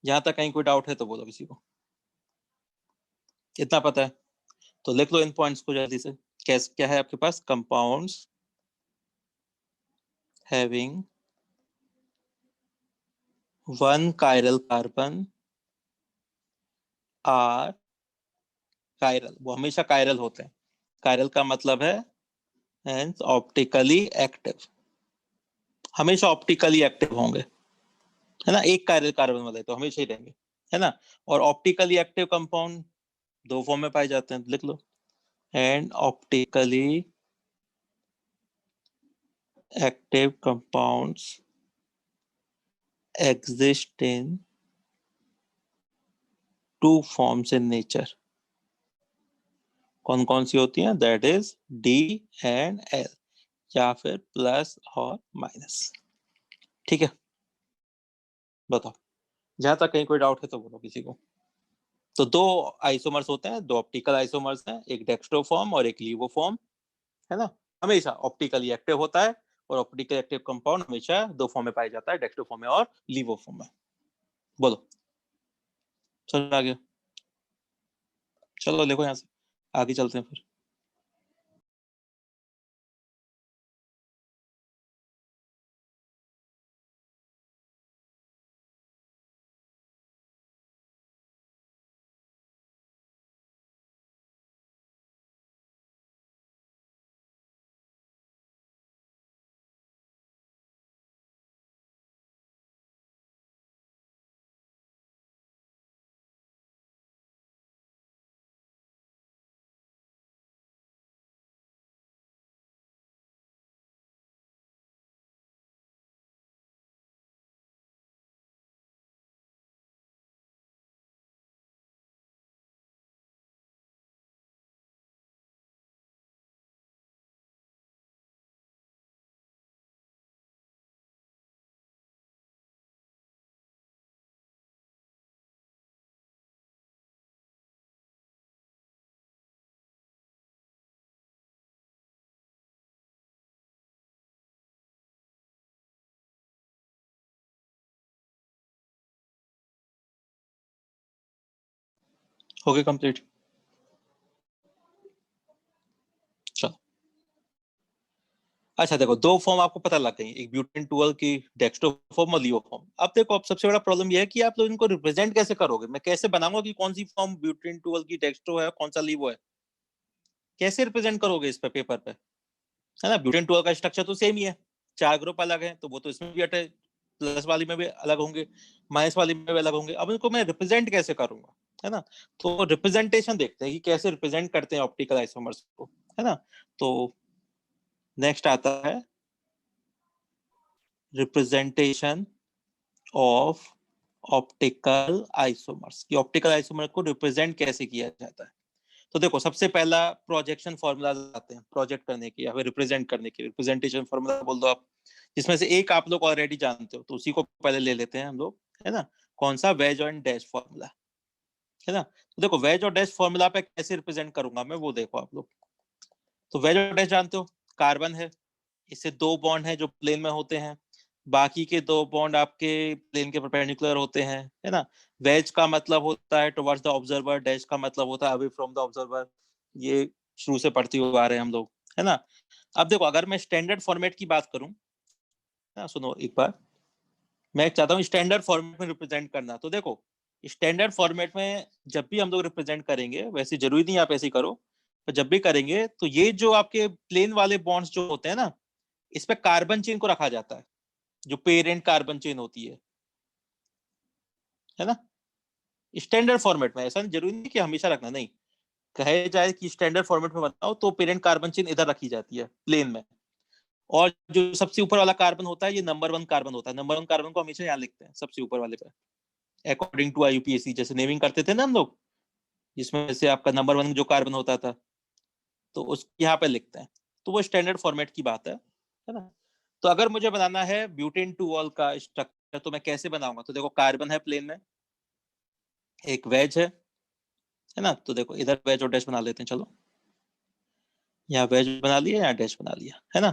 यहां तक कहीं कोई डाउट है तो बोलो किसी को, इतना पता है तो लिख लो इन पॉइंट्स को जल्दी से। कैसे, क्या है आपके पास? Compounds having one chiral carbon are chiral, वो हमेशा कायरल होते हैं। कायरल का मतलब है हेंस ऑप्टिकली एक्टिव, हमेशा ऑप्टिकली एक्टिव होंगे, है ना? एक कायरल कार्बन वाले तो हमेशा ही रहेंगे, है ना? और ऑप्टिकली एक्टिव कंपाउंड 2 फॉर्म में पाए जाते हैं, लिख लो। And optically active compounds exist in 2 forms in nature। कौन कौन सी होती हैं? That is D and L, या फिर प्लस और माइनस। ठीक है, बताओ, जहां तक कहीं कोई डाउट है तो बोलो किसी को। तो 2 आइसोमर्स होते हैं, 2 ऑप्टिकल आइसोमर्स हैं, एक डेक्स्ट्रो फॉर्म और एक लीवो फॉर्म, है ना? हमेशा ऑप्टिकली एक्टिव होता है और ऑप्टिकल एक्टिव कंपाउंड हमेशा दो फॉर्म में पाया जाता है, डेक्स्ट्रो फॉर्म में और लीवो फॉर्म में। बोलो, चलो आगे, चलो देखो यहाँ से आगे चलते हैं फिर। हो गया कंप्लीट। चलो अच्छा देखो, दो फॉर्म आपको पता लग गई, एक ब्यूटेन 12 की डेक्स्ट्रो फॉर्म और लीवो फॉर्म। अब देखो, अब सबसे बड़ा प्रॉब्लम यह है कि आप लोग इनको रिप्रेजेंट कैसे करोगे। मैं कैसे बनाऊंगा कि कौन सी फॉर्म ब्यूटेन 12 की डेक्स्ट्रो है, कौन सा लीवो है, कैसे रिप्रेजेंट करोगे इस पे पेपर पे, है ना। ब्यूटेन 12 का स्ट्रक्चर तो सेम ही है, 4 ग्रुप अलग है, तो वो तो इसमें भी अटैच, प्लस वाली में भी अलग होंगे, माइनस वाली में भी अलग होंगे। अब इनको मैं रिप्रेजेंट कैसे करूंगा, है ना। तो रिप्रेजेंटेशन देखते हैं कि कैसे रिप्रेजेंट करते हैं ऑप्टिकल आइसोमर्स को, है ना। तो नेक्स्ट आता है रिप्रेजेंटेशन ऑफ ऑप्टिकल आइसोमर्स, कि ऑप्टिकल आइसोमर को रिप्रेजेंट कैसे किया जाता है। तो देखो, सबसे पहला प्रोजेक्शन फॉर्मूला आते हैं प्रोजेक्ट करने की या फिर रिप्रेजेंट करने की, रिप्रेजेंटेशन फॉर्मूला बोल दो आप, जिसमें से एक आप लोग ऑलरेडी जानते हो, तो उसी को पहले ले लेते हैं हम लोग, है ना। कौन सा, वेज और डैश फॉर्मूला, है ना। तो देखो, वेज और डैश फॉर्मूला पे कैसे रिप्रेजेंट करूंगा मैं, वो देखो आप लोग। तो वेज और डैश जानते हो, कार्बन है, इससे दो बॉन्ड है जो प्लेन में होते हैं, बाकी के दो बॉन्ड आपके प्लेन के परपेंडिकुलर होते हैं, है ना। वेज का मतलब होता है टुवर्ड्स द ऑब्जर्वर, डैश का मतलब होता है अवे फ्रॉम द ऑब्जर्वर। ये शुरू से पढ़ते हुए आ रहे हैं हम लोग, है ना। अब देखो, अगर मैं स्टैंडर्ड फॉर्मेट की बात करूं ना, सुनो एक बार, मैं चाहता हूँ स्टैंडर्ड फॉर्मेट में रिप्रेजेंट करना। तो देखो, स्टैंडर्ड फॉर्मेट में जब भी हम लोग रिप्रेजेंट करेंगे, वैसे जरूरी नहीं आप ऐसे ही करो, पर जब भी करेंगे तो ये जो आपके प्लेन वाले बॉन्ड्स जो होते हैं ना, इस पे कार्बन चेन को रखा जाता है, जो पेरेंट कार्बन चेन होती है ना। स्टैंडर्ड फॉर्मेट में, ऐसा नहीं जरूरी नहीं कि हमेशा रखना, नहीं, कहे जाए कि स्टैंडर्ड फॉर्मेट में बताओ तो पेरेंट कार्बन चेन इधर रखी जाती है प्लेन में, और जो सबसे ऊपर वाला कार्बन होता है ये नंबर 1 कार्बन होता है। नंबर 1 कार्बन को हमेशा यहाँ लिखते हैं सबसे ऊपर वाले पे, अकॉर्डिंग टू IUPAC, जैसे नेमिंग करते थे ना हम लोग, जिसमें से आपका नंबर 1 जो कार्बन होता था, तो उस यहाँ पे लिखते हैं। तो वो स्टैंडर्ड फॉर्मेट की बात है ना। तो अगर मुझे बनाना है ब्यूटेन 2 का स्ट्रक्चर, तो मैं कैसे बनाऊंगा। तो देखो, कार्बन है प्लेन में, एक वेज है ना। तो देखो, इधर वेज और डैश बना लेते हैं, चलो, यहाँ वेज बना लिया, यहाँ डैश बना लिया, है ना।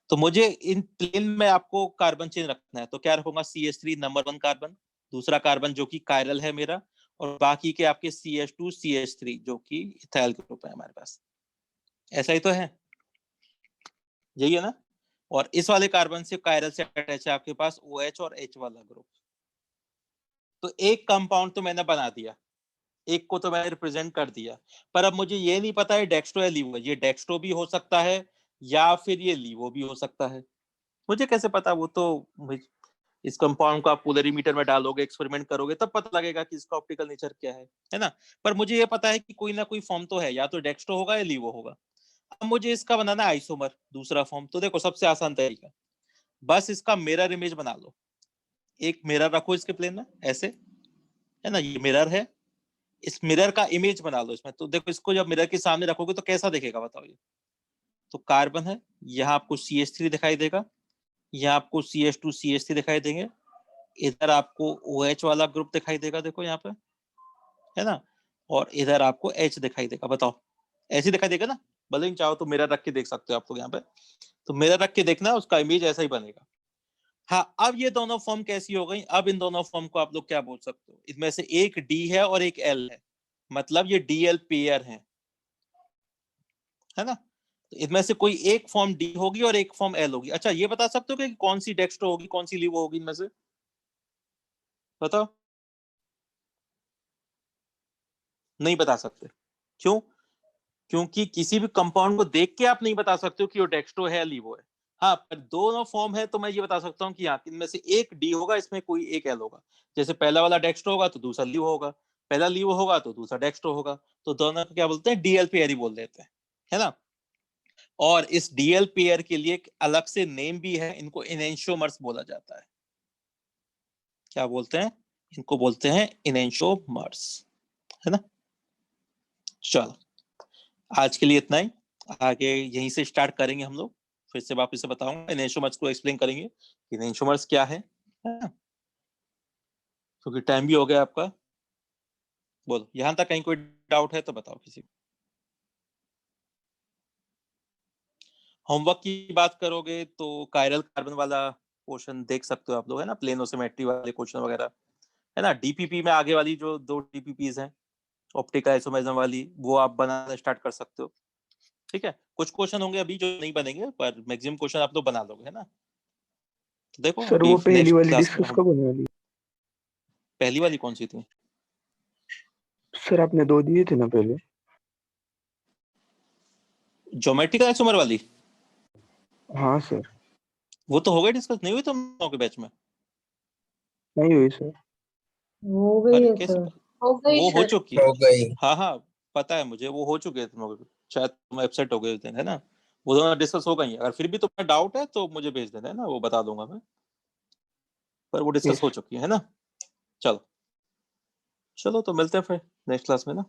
तो मुझे इन प्लेन में आपको कार्बन चेन रखना है, तो क्या रखूंगा, CH3 नंबर 1 कार्बन, दूसरा कार्बन जो कि कायरल है मेरा, और बाकी के आपके CH2 CH3 जो कि इथाइल ग्रुप है हमारे पास। ऐसा ही तो है, यही है ना। और इस वाले कार्बन से, कायरल से अटैच है आपके पास OH और H वाला ग्रुप। तो एक कंपाउंड तो मैंने बना दिया, एक को तो मैंने रिप्रेजेंट कर दिया, पर अब मुझे ये नहीं पता है डेक्स्ट्रो या लीवो। ये डेक्स्ट्रो भी हो सकता है या फिर ये लीवो भी हो सकता है, मुझे कैसे पता। वो तो इस कंपाउंड को आप पोलरीमीटर में डालोगे, एक्सपेरिमेंट करोगे, तब पता लगेगा कि इसका ऑप्टिकल नेचर क्या है ना। पर मुझे ये पता है कि कोई ना कोई फॉर्म तो है, या तो डेक्स्ट्रो होगा या लीवो होगा। अब मुझे इसका बनाना है आइसोमर, दूसरा फॉर्म। तो देखो, सबसे आसान तरीका, बस इसका मिरर इमेज बना लो। एक मिरर रखो इसके प्लेन में ऐसे, है ना, ये मिरर है, इस मिरर का इमेज बना लो इसमें। तो देखो, इसको जब मिरर के सामने रखोगे तो कैसा दिखेगा बताओ ये। तो कार्बन है, यहाँ आपको CH3 दिखाई देगा, यहाँ आपको CH2 CH3 दिखाई देंगे, इधर आपको OH वाला ग्रुप दिखाई देगा, देखो यहाँ पे, है ना। और इधर आपको H दिखाई देगा, बताओ ऐसे दिखाई देगा ना। भले ही चाहो तो मिरर रख के देख सकते हो आप लोग यहाँ पे। तो मिरर रख के देखना, उसका इमेज ऐसा ही बनेगा। हाँ, अब ये दोनों फॉर्म कैसी हो गई? अब इन दोनों फॉर्म को आप लोग क्या बोल सकते हो? इसमें से एक डी है और एक एल है, मतलब ये डीएल पेयर है ना? तो इसमें से कोई एक फॉर्म डी होगी और एक फॉर्म एल होगी। अच्छा, ये बता सकते हो कि कौन सी डेक्स्ट्रो होगी, कौन सी लीवो होगी? इनमें से बताओ। नहीं बता सकते। क्यों? क्योंकि किसी भी कंपाउंड को देख के आप नहीं बता सकते हो कि वो डेक्स्ट्रो है या लीवो है। हाँ, पर दोनों फॉर्म है तो मैं ये बता सकता हूँ कि हाँ, इनमें से एक डी होगा, इसमें कोई एक एल होगा। जैसे पहला वाला डेक्स्ट्रो होगा तो दूसरा लीवो होगा, पहला लीवो होगा तो दूसरा डेक्स्ट्रो होगा, तो दोनों को क्या बोलते हैं? डीएल पेयर ही बोल देते हैं, है ना? और इस डीएल पेयर के लिए एक अलग से नेम भी है, इनको इनेंशियोमर्स बोला जाता है। क्या बोलते हैं? इनको बोलते हैं इनेंशियोमर्स, है ना? चलो, आज के लिए इतना ही। आगे यहीं से स्टार्ट करेंगे हम लोग। फिर से वापस से बताऊंगा, इनेंशियोमर्स को एक्सप्लेन करेंगे कि इनेंशियोमर्स क्या है ना? क्योंकि टाइम भी हो गया आपका। बोलो, यहां तक कहीं कोई डाउट है तो बताओ किसी को। होमवर्क की बात करोगे तो कायरल कार्बन वाला क्वेश्चन देख सकते हो आप लोग, है ना? प्लेनो सिमेट्री वाले क्वेश्चन वगैरह, है ना? डीपीपी में आगे वाली जो 2 डीपीपीज हैं, ऑप्टिकल आइसोमेरिज्म वाली, वो आप बनाना स्टार्ट कर सकते हो। ठीक है, कुछ क्वेश्चन होंगे अभी जो नहीं बनेंगे, पर मैक्सिमम क्वेश्चन आप लोग बना लोगे, है ना? तो देखो सर अभी वो पहली नेक्स्ट वाली क्लास में डिस्कस हम, कब होने वाली है? पहली वाली कौन सी थी? सर आपने 2 दिए थे ना पहले। ज्योमेट्रिकल आइसोमर वाली? हाँ सर। वो तो हो गई डिस्कस, नहीं हुई तुम लोगों के बैच में? नहीं हुई सर। हो गई अरे है कैसे? सर। हो गई वो हो सर। चुकी है। हो गई। हाँ हाँ, पता है मुझे, वो हो चुके हैं तुम लोग, शायद तुम अपसेट हो गए उस दिन, है ना? वो दोनों डिस्कस हो गई है। अगर फिर भी तुम्हें डाउट है तो मुझे भेज देना, है ना? वो बता दूंगा मैं, पर वो डिस्कस यस। हो चुकी है ना? चलो चलो, तो मिलते हैं फिर नेक्स्ट क्लास में ना।